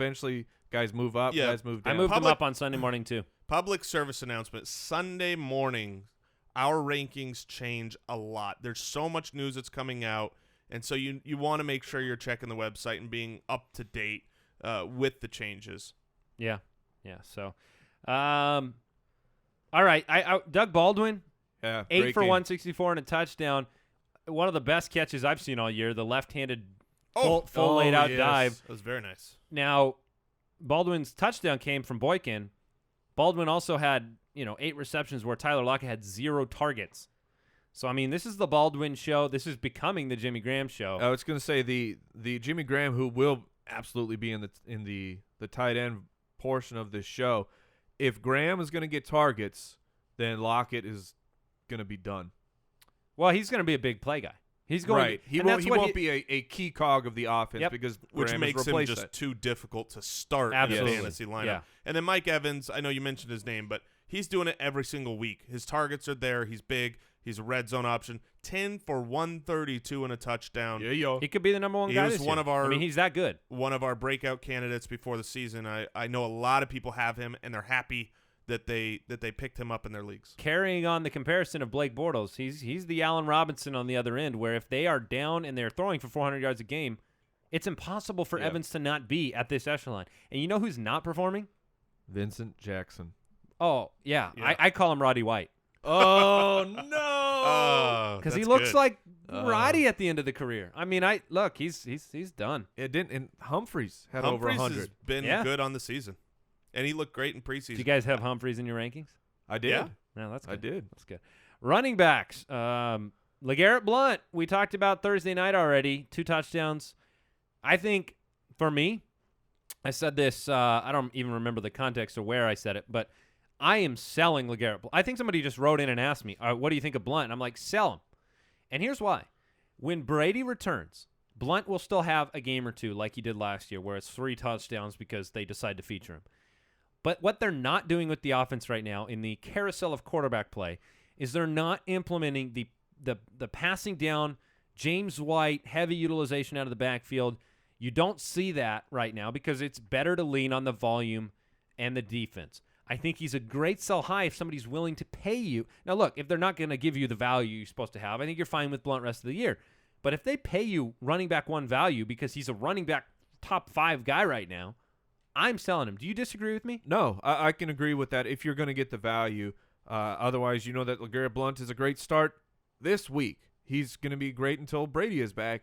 move up, Yeah. guys move down. I moved him Public- up on Sunday morning, too. Public service announcement. Sunday morning, our rankings change a lot. There's so much news that's coming out, and so you want to make sure you're checking the website and being up to date with the changes. Yeah. So, all right. Doug Baldwin, Yeah, 8 great for game. 164 and a touchdown. One of the best catches I've seen all year, the left-handed full Oh, laid-out yes. dive. That was very nice. Now, Baldwin's touchdown came from Boykin. Baldwin also had, 8 receptions where Tyler Lockett had 0 targets. So, I mean, this is the Baldwin show. This is becoming the Jimmy Graham show. I was going to say the Jimmy Graham, who will absolutely be in the tight end portion of this show. If Graham is going to get targets, then Lockett is going to be done. Well, he's going to be a big play guy. He's going right. He and won't, that's he what won't be a key cog of the offense Yep. because Which Graham makes has him replaced just that. too difficult to start Absolutely. in a fantasy lineup. Yeah. And then Mike Evans, I know you mentioned his name, but he's doing it every single week. His targets are there. He's big. He's a red zone option. 10 for 132 and a touchdown. Yeah, yo. He could be the number one He guy was this one year. of our- I mean, he's that good. One of our breakout candidates before the season. I know a lot of people have him, and they're happy that they picked him up in their leagues. Carrying on the comparison of Blake Bortles, he's the Allen Robinson on the other end, where if they are down and they're throwing for 400 yards a game, it's impossible for Evans to not be at this echelon. And you know who's not performing? Vincent Jackson. Oh, yeah. Yeah. I call him Roddy White. Oh no! Because he That's looks good. like Roddy at the end of the career. I mean, he's done. It didn't. And Humphreys had Humphries over has 100. been Yeah. good on the season, and he looked great in preseason. Do you guys have Humphreys in your rankings? I did. Yeah. No, that's good. I did. That's good. Running backs. LeGarrette Blount, we talked about Thursday night already. 2 touchdowns. I think, for me, I said this, I don't even remember the context or where I said it, but I am selling LeGarrette Blount. I think somebody just wrote in and asked me, what do you think of Blount? And I'm like, sell him. And here's why. When Brady returns, Blount will still have a game or two like he did last year, where it's 3 touchdowns because they decide to feature him. But what they're not doing with the offense right now in the carousel of quarterback play is they're not implementing the passing down, James White, heavy utilization out of the backfield. You don't see that right now because it's better to lean on the volume and the defense. I think he's a great sell high if somebody's willing to pay you. Now, look, if they're not going to give you the value you're supposed to have, I think you're fine with Blount rest of the year. But if they pay you running back 1 value because he's a running back top 5 guy right now, I'm selling him. Do you disagree with me? No, I can agree with that if you're going to get the value. Otherwise, you know that LeGarrette Blount is a great start this week. He's going to be great until Brady is back.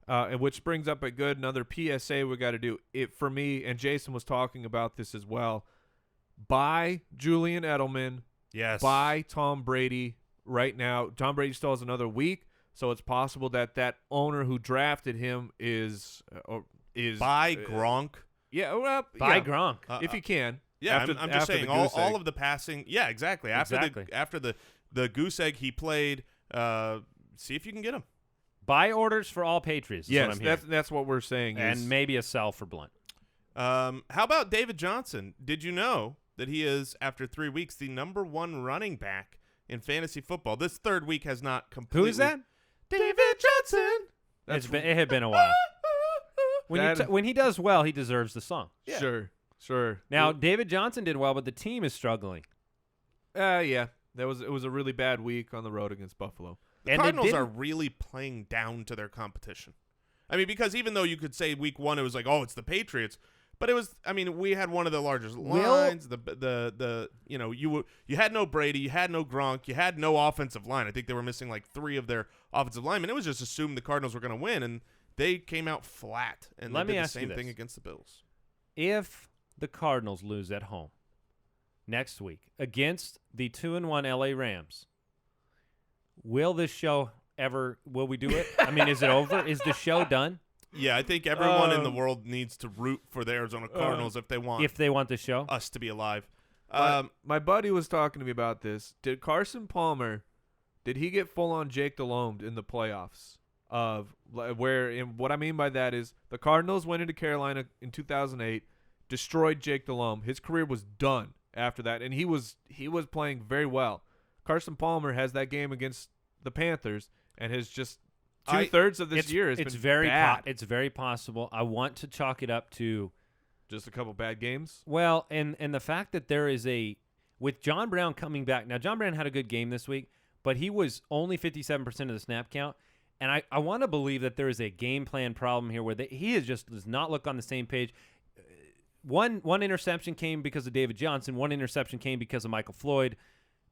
And which brings up another PSA we got to do. It for me, and Jason was talking about this as well. Buy Julian Edelman. Yes. Buy Tom Brady right now. Tom Brady still has another week, so it's possible that owner who drafted him is Buy Gronk. Yeah, well, Buy yeah, Gronk. if you can. Yeah, After- I'm just after saying the all goose egg. of the passing. Yeah, exactly. After the goose egg he played, see if you can get him. Buy orders for all Patriots. Is what Yes, I'm hearing. that's what we're saying. is- And maybe a sell for Blount. How about David Johnson? Did you know that he is, after 3 weeks, the #1 running back in fantasy football? This third week has not completely. Who is that? David Johnson. It had been a while. When he does well, he deserves the song. Yeah. Sure. Now, David Johnson did well, but the team is struggling. Yeah, it was a really bad week on the road against Buffalo. The And they Cardinals are didn't- really playing down to their competition. I mean, because even though you could say week 1 it was like, oh, it's the Patriots, but it was. I mean, we had one of the largest lines. You had no Brady, you had no Gronk, you had no offensive line. I think they were missing like 3 of their offensive linemen. It was just assumed the Cardinals were going to win, and they came out flat. And Let they me did the ask you same this. thing against the Bills. If the Cardinals lose at home next week against the 2-1 LA Rams, will this show will we do it? I mean, is it over? Is the show done Yeah, I think everyone in the world needs to root for the Arizona Cardinals if they want if they want the show? us to be alive. My buddy was talking to me about this. Did Carson Palmer, did he get full-on Jake Delhomme in the playoffs? What I mean by that is the Cardinals went into Carolina in 2008, destroyed Jake Delhomme. His career was done after that, and he was playing very well. Carson Palmer has that game against the Panthers and has just two-thirds of this year has been bad. It's very possible. I want to chalk it up to Just a couple bad games. well, and the fact that there is with John Brown coming back. Now, John Brown had a good game this week, but he was only 57% of the snap count. And I want to believe that there is a game plan problem here where he does not look on the same page. One interception came because of David Johnson. One interception came because of Michael Floyd.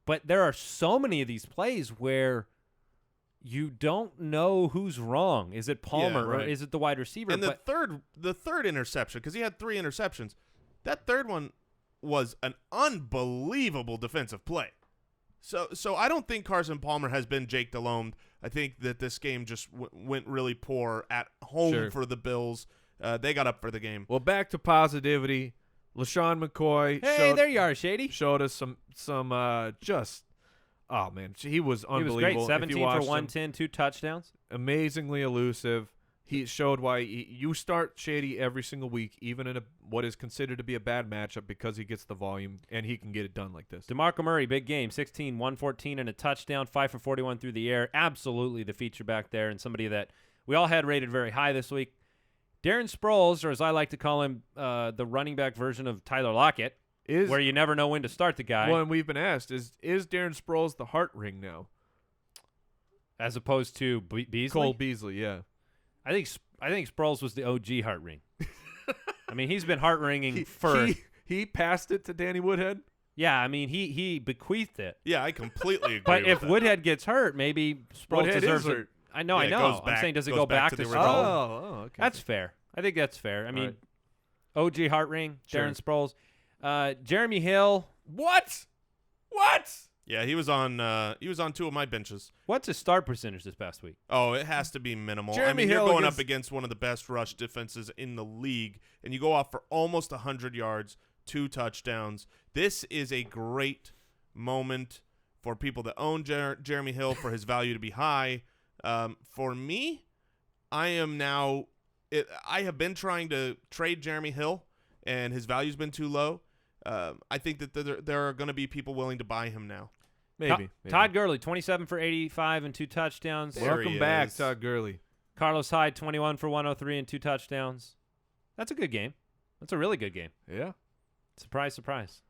But there are so many of these plays where you don't know who's wrong. Is it Palmer right. or is it the wide receiver? And the third interception, because he had 3 interceptions, that third one was an unbelievable defensive play. So I don't think Carson Palmer has been Jake Delhomme. I think that this game just went really poor at home for the Bills. They got up for the game. Well, back to positivity. LeSean McCoy there you are, Shady. showed us some just oh man, he was unbelievable. He was great. If you 17 for watched him, 110, 2 touchdowns. amazingly elusive. He showed why you start Shady every single week, even in what is considered to be a bad matchup, because he gets the volume and he can get it done like this. DeMarco Murray, big game, 16, 114 and a touchdown, 5 for 41 through the air. Absolutely the feature back there, and somebody that we all had rated very high this week. Darren Sproles, or as I like to call him, the running back version of Tyler Lockett, where you never know when to start the guy. Well, and we've been asked, is Darren Sproles the heart ring now? As opposed to Beasley? Cole Beasley, yeah. I think Sproles was the OG heart ring. I mean, he's been heart ringing for. He passed it to Danny Woodhead. Yeah, I mean, he bequeathed it. Yeah, I completely agree. But with if that. Woodhead gets hurt, maybe Sproles Woodhead deserves is it. hurt. I know. Yeah, it goes I'm back- saying, does it goes go back back to to the Sproles? original. Okay. That's fair. I think that's fair. I mean, OG heart ring, Sure. Darren Sproles, Jeremy Hill. What? Yeah, he was on 2 of my benches. What's his start percentage this past week? Oh, it has to be minimal. Jeremy you're Hill going against- up against one of the best rush defenses in the league, and you go off for almost 100 yards, 2 touchdowns. This is a great moment for people that own Jeremy Hill for his value to be high. For me, I have been trying to trade Jeremy Hill, and his value's been too low. I think that there are going to be people willing to buy him now. Maybe. Todd Gurley, 27 for 85 and 2 touchdowns. There Welcome he back, is. Todd Gurley. Carlos Hyde, 21 for 103 and 2 touchdowns. That's a good game. That's a really good game. Yeah. Surprise, surprise.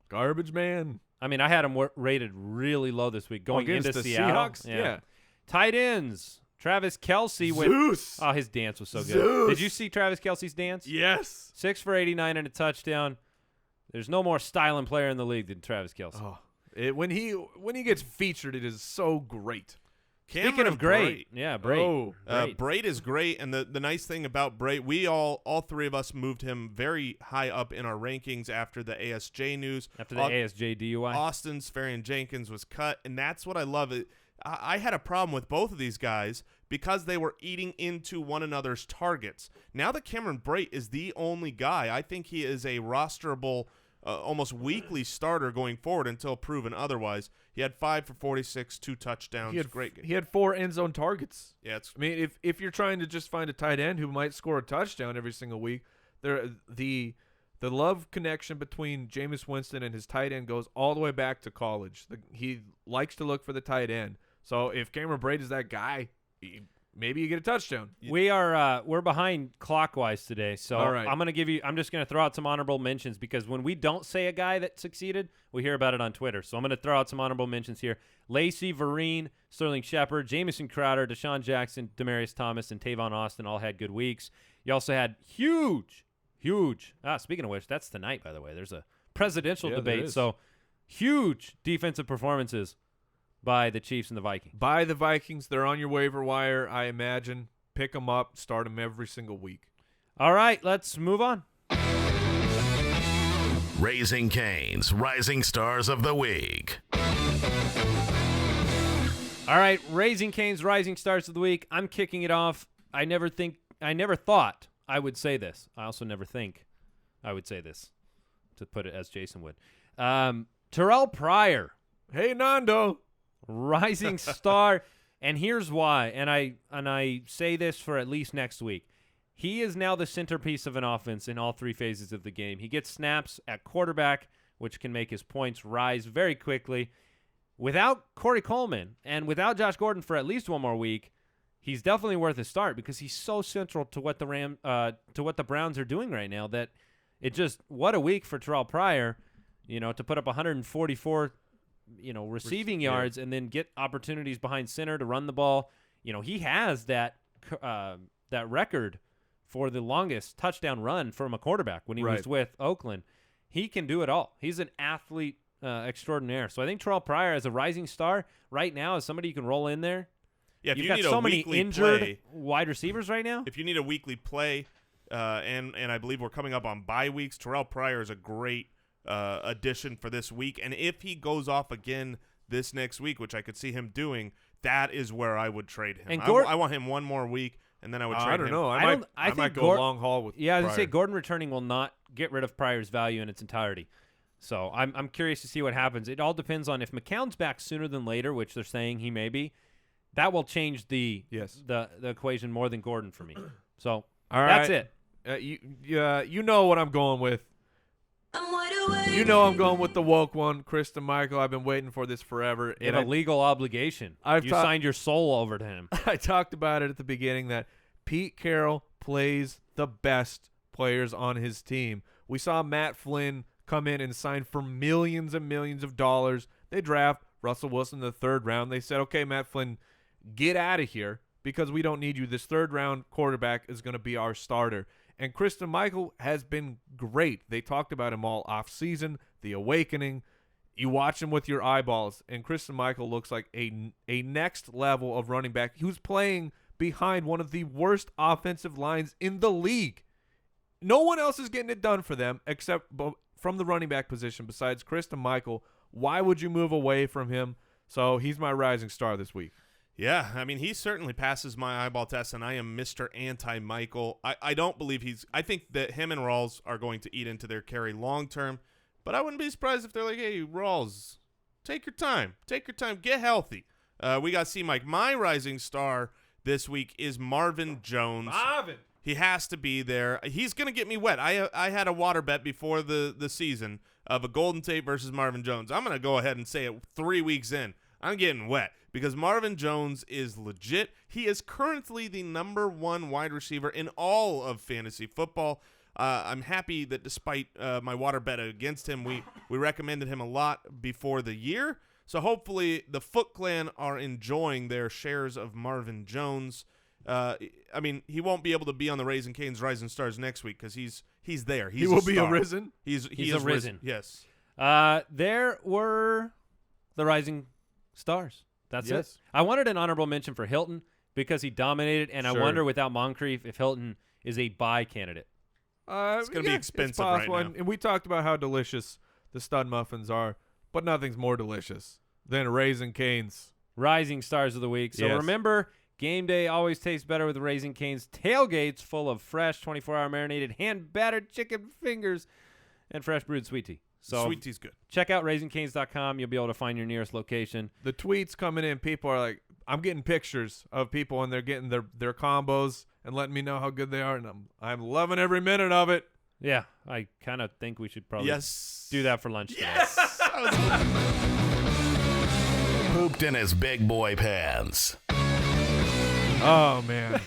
Garbage man. I mean, I had him rated really low this week going Against into the Seattle. Seahawks? Yeah. Tight ends. Travis Kelce with Zeus. Oh, his dance was so good. Zeus. Did you see Travis Kelce's dance? Yes. 6 for 89 and a touchdown. There's no more styling player in the league than Travis Kelce. Oh, when he gets featured, it is so great. Speaking of great, yeah, Brait. Oh, Brait is great, and the nice thing about Brait, we all three of us moved him very high up in our rankings after the ASJ news. After the ASJ DUI. Austin Seferian-Jenkins was cut, and that's what I love. I had a problem with both of these guys because they were eating into one another's targets. Now that Cameron Brait is the only guy, I think he is a rosterable, almost weekly starter going forward until proven otherwise. He had 5 for 46, 2 touchdowns. Great game. He had 4 end zone targets. Yeah, I mean, if you're trying to just find a tight end who might score a touchdown every single week, the love connection between Jameis Winston and his tight end goes all the way back to college. He likes to look for the tight end. So if Cameron Brait is that guy, maybe you get a touchdown. We're behind clockwise today, so all right. I'm just gonna throw out some honorable mentions because when we don't say a guy that succeeded, we hear about it on Twitter. So I'm gonna throw out some honorable mentions here. Lacey, Vereen, Sterling Shepard, Jamison Crowder, Deshaun Jackson, Demaryius Thomas, and Tavon Austin all had good weeks. You also had huge. Speaking of which, that's tonight, by the way. There's a presidential debate, so huge defensive performances by the Chiefs and the Vikings. By the Vikings, they're on your waiver wire, I imagine. Pick them up, start them every single week. All right, let's move on. Raising Cane's Rising Stars of the Week. All right, Raising Cane's Rising Stars of the Week. I'm kicking it off. I never thought I would say this. I also never think I would say this, to put it as Jason would. Terrelle Pryor. Hey, Nando. Rising star, and here's why. And I say this for at least next week. He is now the centerpiece of an offense in all 3 phases of the game. He gets snaps at quarterback, which can make his points rise very quickly. Without Corey Coleman and without Josh Gordon for at least one more week, he's definitely worth a start because he's so central to what the Browns are doing right now. That what a week for Terrelle Pryor, to put up 144. Receiving yards and then get opportunities behind center to run the ball. He has that record for the longest touchdown run from a quarterback when he was with Oakland. He can do it all. He's an athlete extraordinaire. So I think Terrelle Pryor as a rising star right now is somebody you can roll in there. Yeah, if You've you got need so a many weekly injured play, wide receivers right now. if you need a weekly play, and I believe we're coming up on bye weeks, Terrelle Pryor is a great addition for this week, and if he goes off again this next week, which I could see him doing, that is where I would trade him. And I want him one more week, and then I would trade him. I don't know. I think might go long haul with Yeah, I was Pryor. going to say Gordon returning will not get rid of Pryor's value in its entirety. So I'm curious to see what happens. It all depends on if McCown's back sooner than later, which they're saying he may be. That will change the equation more than Gordon for me. So that's it. You know what I'm going with. I'm wide awake. You know I'm going with the woke one, Kristen Michael. I've been waiting for this forever. You have a legal obligation. You signed your soul over to him. I talked about it at the beginning that Pete Carroll plays the best players on his team. We saw Matt Flynn come in and sign for millions and millions of dollars. They draft Russell Wilson in the 3rd round. They said, okay, Matt Flynn, get out of here because we don't need you. This 3rd-round quarterback is going to be our starter. And Kristen Michael has been great. They talked about him all offseason, the awakening. You watch him with your eyeballs, and Kristen Michael looks like a next level of running back. He was playing behind one of the worst offensive lines in the league. No one else is getting it done for them except from the running back position besides Kristen Michael. Why would you move away from him? So he's my rising star this week. Yeah, I mean, he certainly passes my eyeball test, and I am Mr. Anti-Michael. I don't believe I think that him and Rawls are going to eat into their carry long-term, but I wouldn't be surprised if they're like, hey, Rawls, take your time, get healthy. We got C-Mike. My rising star this week is Marvin Jones. Marvin! He has to be there. He's going to get me wet. I had a water bet before the season of a Golden Tate versus Marvin Jones. I'm going to go ahead and say it 3 weeks in. I'm getting wet because Marvin Jones is legit. He is currently the #1 wide receiver in all of fantasy football. I'm happy that despite my water bet against him, we recommended him a lot before the year. So hopefully the Foot Clan are enjoying their shares of Marvin Jones. I mean, he won't be able to be on the Raising Cane's Rising Stars next week because he's there. He will be arisen. He is risen. Yes. There were the Rising Stars. That's Yes. it. I wanted an honorable mention for Hilton because he dominated, and Sure. I wonder without Moncrief if Hilton is a buy candidate. It's gonna be expensive it's possible. right now. And we talked about how delicious the stud muffins are, but nothing's more delicious than Raisin Cane's. Rising stars of the week. So Yes. remember, game day always tastes better with Raising Cane's tailgates full of fresh 24-hour marinated hand-battered chicken fingers and fresh brewed sweet tea. So Sweet tea's good. check out raisingcanes.com. You'll be able to find your nearest location. The tweets coming in, people are like, I'm getting pictures of people and they're getting their combos and letting me know how good they are, and I'm loving every minute of it. Yeah, I kind of think we should probably Yes. do that for lunch today. Yes. Pooped in his big boy pants. Oh man,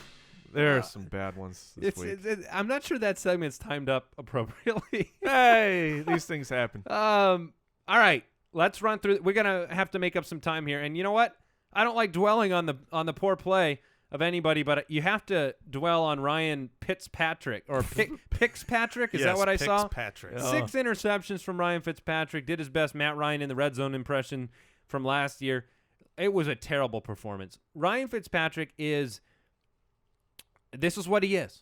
there are some bad ones this week. I'm not sure that segment's timed up appropriately. Hey, these things happen. All right, let's run through. We're gonna have to make up some time here, and you know what? I don't like dwelling on the poor play of anybody, but you have to dwell on Ryan Fitzpatrick or Pixpatrick. Is that what I saw? Patrick. 6 interceptions from Ryan Fitzpatrick. Did his best Matt Ryan in the red zone impression from last year. It was a terrible performance. Ryan Fitzpatrick is. This is what he is.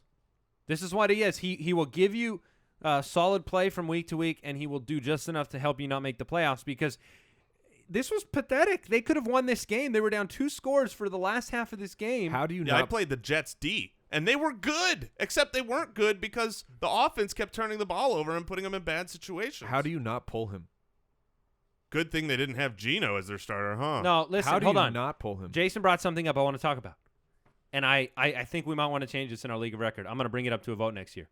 This is what he is. He will give you solid play from week to week, and he will do just enough to help you not make the playoffs because this was pathetic. They could have won this game. They were down 2 scores for the last half of this game. How do you Yeah, I not? played the Jets D, and they were good, except they weren't good because the offense kept turning the ball over and putting them in bad situations. How do you not pull him? Good thing they didn't have Geno as their starter, huh? No, listen, How do hold you on. not pull him? Jason brought something up I want to talk about. And I think we might want to change this in our league of record. I'm going to bring it up to a vote next year.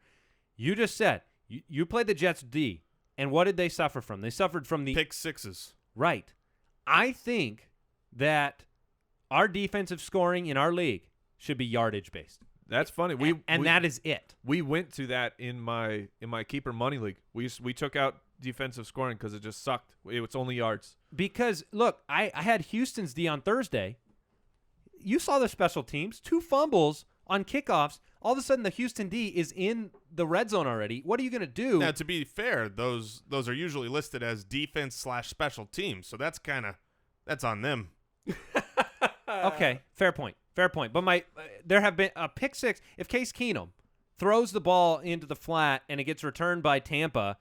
You just said you played the Jets D, and what did they suffer from? They suffered from the Pick sixes. Right. I think that our defensive scoring in our league should be yardage based. That's funny. That is it. We went to that in my keeper money league. We took out defensive scoring because it just sucked. It's only yards. Because look, I had Houston's D on Thursday. You saw the special teams, 2 fumbles on kickoffs. All of a sudden, the Houston D is in the red zone already. What are you going to do? Now, to be fair, those are usually listed as defense/special teams, so that's on them. Okay, fair point. Fair point. But there have been a pick six. If Case Keenum throws the ball into the flat and it gets returned by Tampa,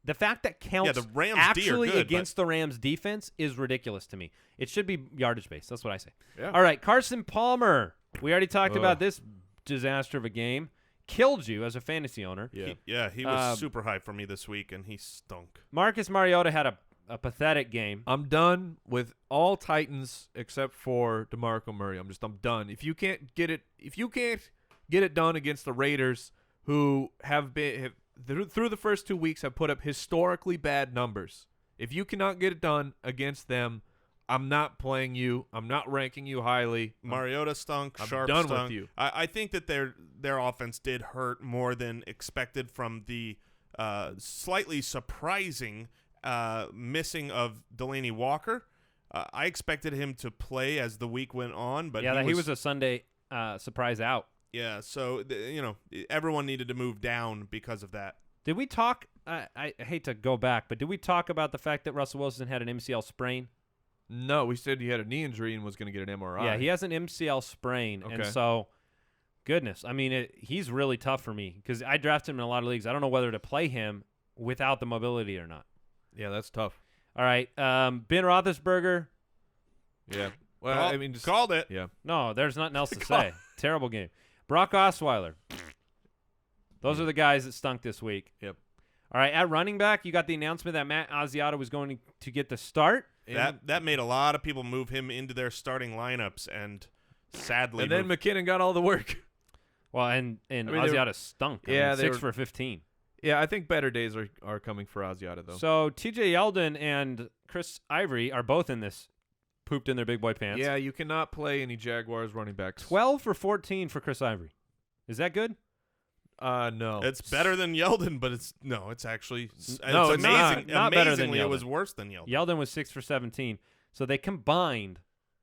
the fact that counts the Rams' actually D are good, against the Rams defense is ridiculous to me. It should be yardage based. That's what I say. Yeah. All right, Carson Palmer. We already talked Ugh. about this disaster of a game. Killed you as a fantasy owner. Yeah. He was super high for me this week, and he stunk. Marcus Mariota had a pathetic game. I'm done with all Titans except for DeMarco Murray. I'm done. If you can't get it done against the Raiders, who have through the first 2 weeks have put up historically bad numbers. If you cannot get it done against them, I'm not playing you. I'm not ranking you highly. Mariota stunk. I'm Sharp done with stunk. you. I think that their offense did hurt more than expected from the slightly surprising missing of Delaney Walker. I expected him to play as the week went on, but he was a Sunday surprise out. Yeah, so everyone needed to move down because of that. Did we talk? I hate to go back, but did we talk about the fact that Russell Wilson had an MCL sprain? No, we said he had a knee injury and was going to get an MRI. Yeah, he has an MCL sprain, and Okay. so, goodness, I mean, he's really tough for me because I drafted him in a lot of leagues. I don't know whether to play him without the mobility or not. Yeah, that's tough. All right, Ben Roethlisberger. Yeah. Well, I mean, just Called it. Yeah. No, there's nothing else to say. Terrible game. Brock Osweiler. Those are the guys that stunk this week. Yep. All right, at running back, you got the announcement that Matt Asiata was going to get the start. That made a lot of people move him into their starting lineups, and sadly, And then McKinnon got all the work. Well, and mean, Asiata stunk. I Yeah, mean, they 6 were- for 15. Yeah, I think better days are coming for Asiata, though. So TJ Yeldon and Chris Ivory are both in this pooped in their big boy pants. yeah, you cannot play any Jaguars running backs. 12 for 14 for Chris Ivory. Is that good? No. it's better than Yeldon, but it's actually No, it's amazing. not better than Amazingly, it Yeldon. was worse than Yeldon. Yeldon was 6 for 17. So they combined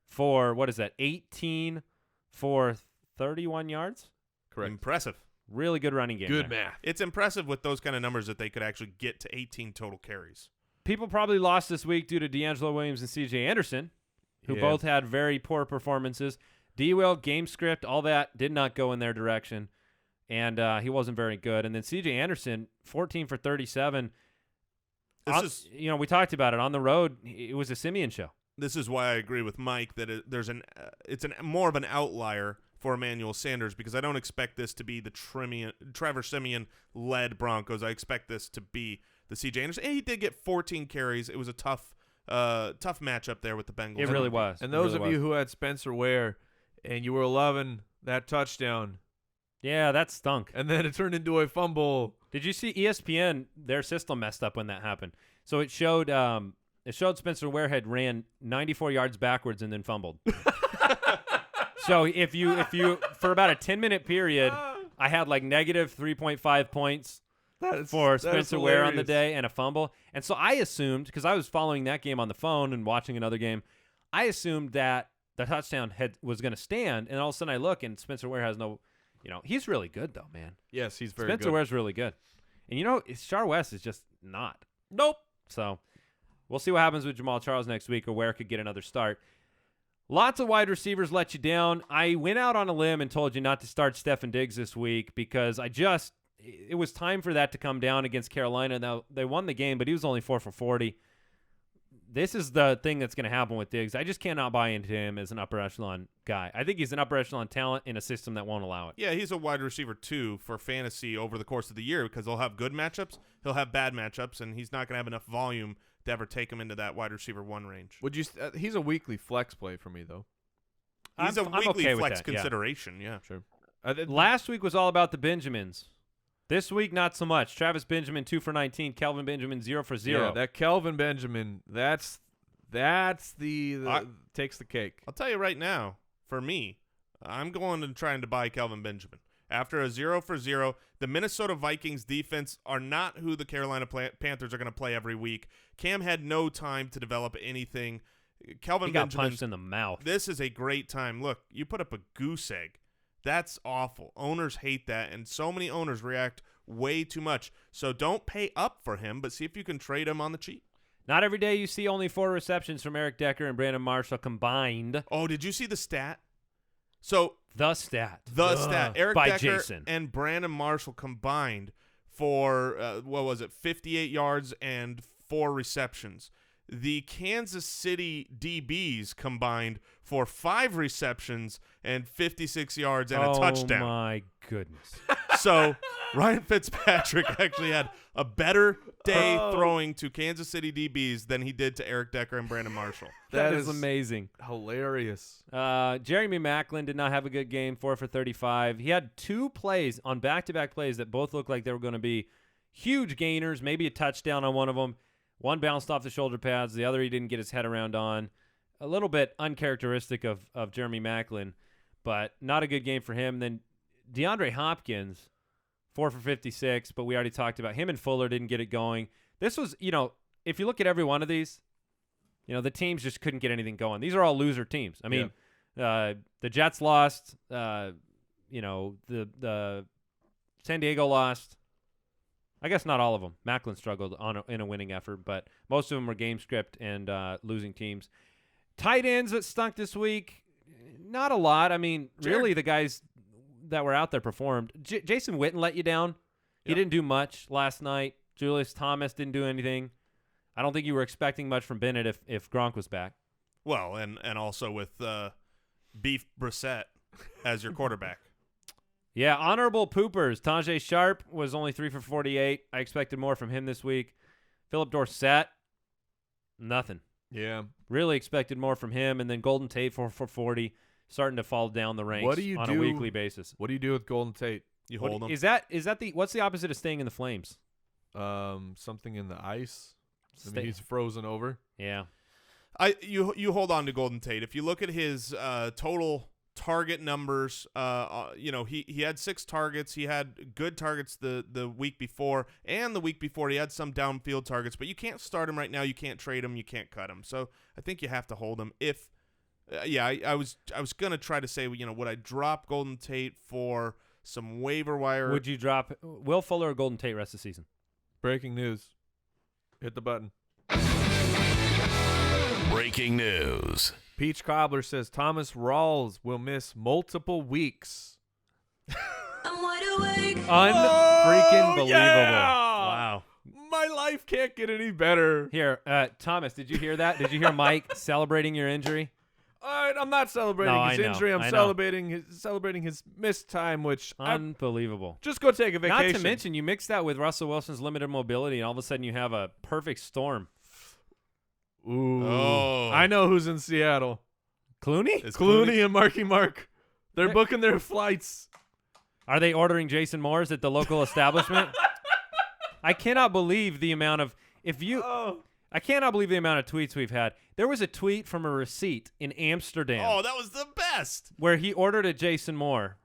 for, 18 for 31 yards? Correct. Impressive. Really good running game. Good there. math. It's impressive with those kind of numbers that they could actually get to 18 total carries. People probably lost this week due to D'Angelo Williams and C.J. Anderson. who Yeah. both had very poor performances. D-Will, game script, all that did not go in their direction, and he wasn't very good. And then C.J. Anderson, 14 for 37. We talked about it on the road. It was a Siemian show. This is why I agree with Mike that it's more of an outlier for Emmanuel Sanders, because I don't expect this to be the Trevor Siemian-led Broncos. I expect this to be the C.J. Anderson. And he did get 14 carries. It was a tough matchup there with the Bengals. It really was. And those of you who had Spencer Ware and you were loving that touchdown, yeah, that stunk. and then it turned into a fumble. Did you see ESPN? Their system messed up when that happened. So it showed Spencer Ware had ran 94 yards backwards and then fumbled. So if you for about a 10-minute period, I had like negative 3.5 points for Spencer Ware on the day and a fumble. And so I assumed, because I was following that game on the phone and watching another game, I assumed that the touchdown was going to stand. And all of a sudden I look and Spencer Ware has no, he's really good though, man. Yes, he's very Spencer good. Ware's really good. And Shar West is just not. Nope. So we'll see what happens with Jamaal Charles next week, or Ware could get another start. Lots of wide receivers let you down. I went out on a limb and told you not to start Stefon Diggs this week because it was time for that to come down against Carolina. Now, they won the game, but he was only 4 for 40. This is the thing that's going to happen with Diggs. I just cannot buy into him as an upper echelon guy. I think he's an upper echelon talent in a system that won't allow it. Yeah, he's a wide receiver, too, for fantasy over the course of the year because he'll have good matchups, he'll have bad matchups, and he's not going to have enough volume to ever take him into that wide receiver 1 range. Would you? He's a weekly flex play for me, though. He's a I'm weekly okay with flex that, yeah. consideration, yeah. Sure. Last week was all about the Benjamins. This week, not so much. Travis Benjamin, 2 for 19. Kelvin Benjamin, 0 for 0. Yeah, that Kelvin Benjamin, that's the takes the cake. I'll tell you right now, for me, I'm going and trying to buy Kelvin Benjamin. After a 0 for 0, the Minnesota Vikings defense are not who the Carolina Panthers are going to play every week. Cam had no time to develop anything. Kelvin he got Benjamin, punched in the mouth. this is a great time. Look, you put up a goose egg. That's awful. Owners hate that, and so many owners react way too much. So don't pay up for him, but see if you can trade him on the cheap. Not every day you see only 4 receptions from Eric Decker and Brandon Marshall combined. Oh, did you see the stat? So The stat. Eric by Decker Jason. and Brandon Marshall combined for 58 yards and 4 receptions. The Kansas City DBs combined for 5 receptions and 56 yards and a touchdown. Oh my goodness. So Ryan Fitzpatrick actually had a better day throwing to Kansas City DBs than he did to Eric Decker and Brandon Marshall. That is amazing. Hilarious. Jeremy Maclin did not have a good game, 4 for 35. He had 2 plays on back-to-back plays that both looked like they were going to be huge gainers, maybe a touchdown on one of them. One bounced off the shoulder pads. The other he didn't get his head around on. A little bit uncharacteristic of Jeremy Maclin, but not a good game for him. Then DeAndre Hopkins, 4 for 56, but we already talked about him and Fuller didn't get it going. This was, if you look at every one of these, the teams just couldn't get anything going. These are all loser teams. I mean, the Jets lost. The San Diego lost. I guess not all of them. Maclin struggled in a winning effort, but most of them were game script and losing teams. Tight ends that stunk this week, not a lot. I mean, really the guys that were out there performed. Jason Witten let you down. He didn't do much last night. Julius Thomas didn't do anything. I don't think you were expecting much from Bennett if Gronk was back. Well, and also with Beef Brissett as your quarterback. Yeah, honorable poopers. Tajay Sharp was only 3 for 48. I expected more from him this week. Philip Dorsett, nothing. Yeah. Really expected more from him. And then Golden Tate, 4 for 40, starting to fall down the ranks a weekly basis. What do you do with Golden Tate? You hold him. Is that what's the opposite of staying in the flames? Something in the ice. I mean, he's frozen over. Yeah. You hold on to Golden Tate. If you look at his total target numbers, he had 6 targets. He had good targets the week before, and the week before he had some downfield targets, but you can't start him right now. You can't trade him. You can't cut him. So I think you have to hold him. If I was going to try to say, would I drop Golden Tate for some waiver wire? Would you drop Will Fuller or Golden Tate rest of the season? Breaking news. Hit the button. Breaking news. Peach Cobbler says Thomas Rawls will miss multiple weeks. I'm wide awake. Unfreaking believable. Yeah! Wow. My life can't get any better. Here, Thomas, did you hear that? Did you hear Mike celebrating your injury? I'm not celebrating No, his I know, injury. I'm I know. celebrating his missed time, which Unbelievable. just go take a vacation. Not to mention, you mix that with Russell Wilson's limited mobility, and all of a sudden you have a perfect storm. Ooh. Oh. I know who's in Seattle. Clooney? Is Clooney and Marky Mark. They're booking their flights. Are they ordering Jason Moore's at the local establishment? I cannot believe the amount of I cannot believe the amount of tweets we've had. There was a tweet from a receipt in Amsterdam Oh, that was the best. where he ordered a Jason Moore,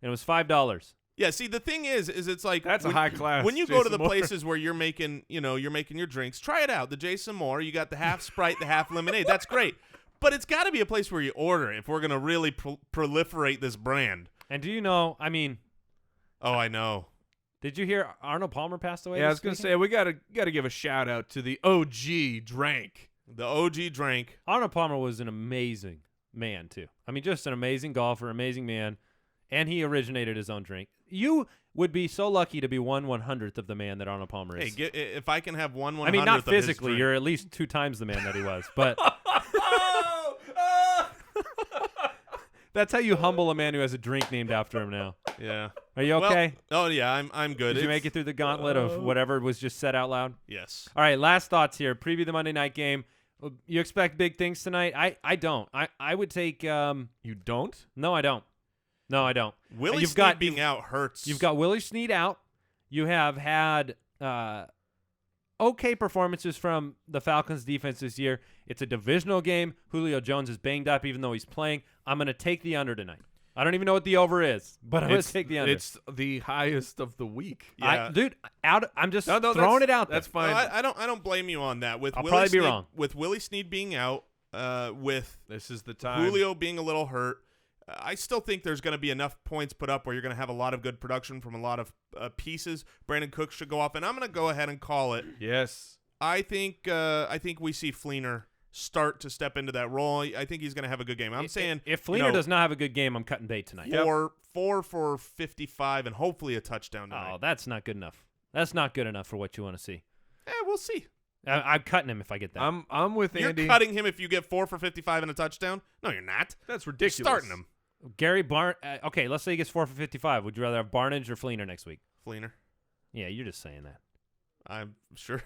and it was $5. Yeah, see, the thing is it's like That's a when- high class When you go to Jason the Moore. places where you're making your drinks, try it out. The Jason Moore, you got the half Sprite, the half lemonade. That's great. But it's got to be a place where you order it if we're going to really proliferate this brand. And do you know, I mean, Oh, I know. did you hear Arnold Palmer passed away? Yeah, I this was gonna weekend? say we gotta give a shout out to the OG Drank. The OG drank. Arnold Palmer was an amazing man, too. I mean, just an amazing golfer, amazing man, and he originated his own drink. You would be so lucky to be 1/100th of the man that Arnold Palmer is. Hey, if I can have 1/100th I mean, not of his physically. drink. You're at least 2 times the man that he was. But that's how you humble a man who has a drink named after him now. Yeah. Are you Well, okay? oh yeah, I'm good. Did you make it through the gauntlet of whatever was just said out loud? Yes. All right, last thoughts here. Preview the Monday night game. You expect big things tonight? I don't. I would take You don't? No, I don't. No, I don't. Willie You've Snead got- being out hurts. You've got Willie Snead out. You have had okay performances from the Falcons defense this year. It's a divisional game. Julio Jones is banged up even though he's playing. I'm going to take the under tonight. I don't even know what the over is, but I'm going to take the under. It's the highest of the week. Yeah. I'm just No, throwing it out there. That's fine. I don't blame you on that. With I'll Willie probably be Snead, wrong. With Willie Snead being out, with This is the time. Julio being a little hurt, I still think there's going to be enough points put up where you're going to have a lot of good production from a lot of pieces. Brandon Cooks should go off, and I'm going to go ahead and call it. Yes. I think we see Fleener start to step into that role. I think he's going to have a good game. I'm saying if Fleener does not have a good game, I'm cutting bait tonight. four for 55 and hopefully a touchdown tonight. Oh, that's not good enough. That's not good enough for what you want to see. We'll see. I'm cutting him if I get that. I'm with You're Andy. cutting him if you get 4 for 55 and a touchdown? No, you're not. That's You're ridiculous. starting him. Gary okay, let's say he gets 4 for 55. Would you rather have Barnage or Fleener next week? Fleener. Yeah, you're just saying that. I'm sure.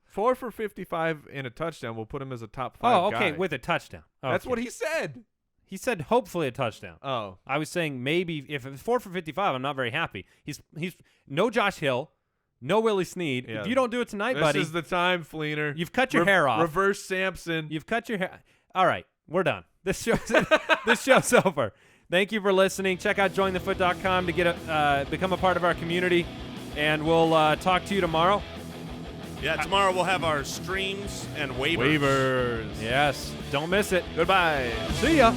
4 for 55 and a touchdown will put him as a top 5 okay, guy. with a touchdown. That's Okay. what he said. He said hopefully a touchdown. Oh. I was saying maybe if it's 4 for 55, I'm not very happy. He's no Josh Hill, no Willie Snead. Yeah. If you don't do it tonight, This buddy, is the time, Fleener. you've cut your hair off. Reverse Samson. You've cut your hair. All right, we're done. This show's over. Thank you for listening. Check out jointhefoot.com to get become a part of our community, and we'll talk to you tomorrow. Yeah, tomorrow we'll have our streams and waivers. Waivers. Yes, don't miss it. Goodbye. See ya.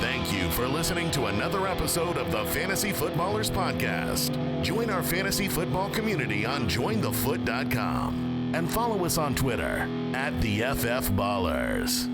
Thank you for listening to another episode of the Fantasy Footballers Podcast. Join our fantasy football community on jointhefoot.com and follow us on Twitter @TheFFBallers.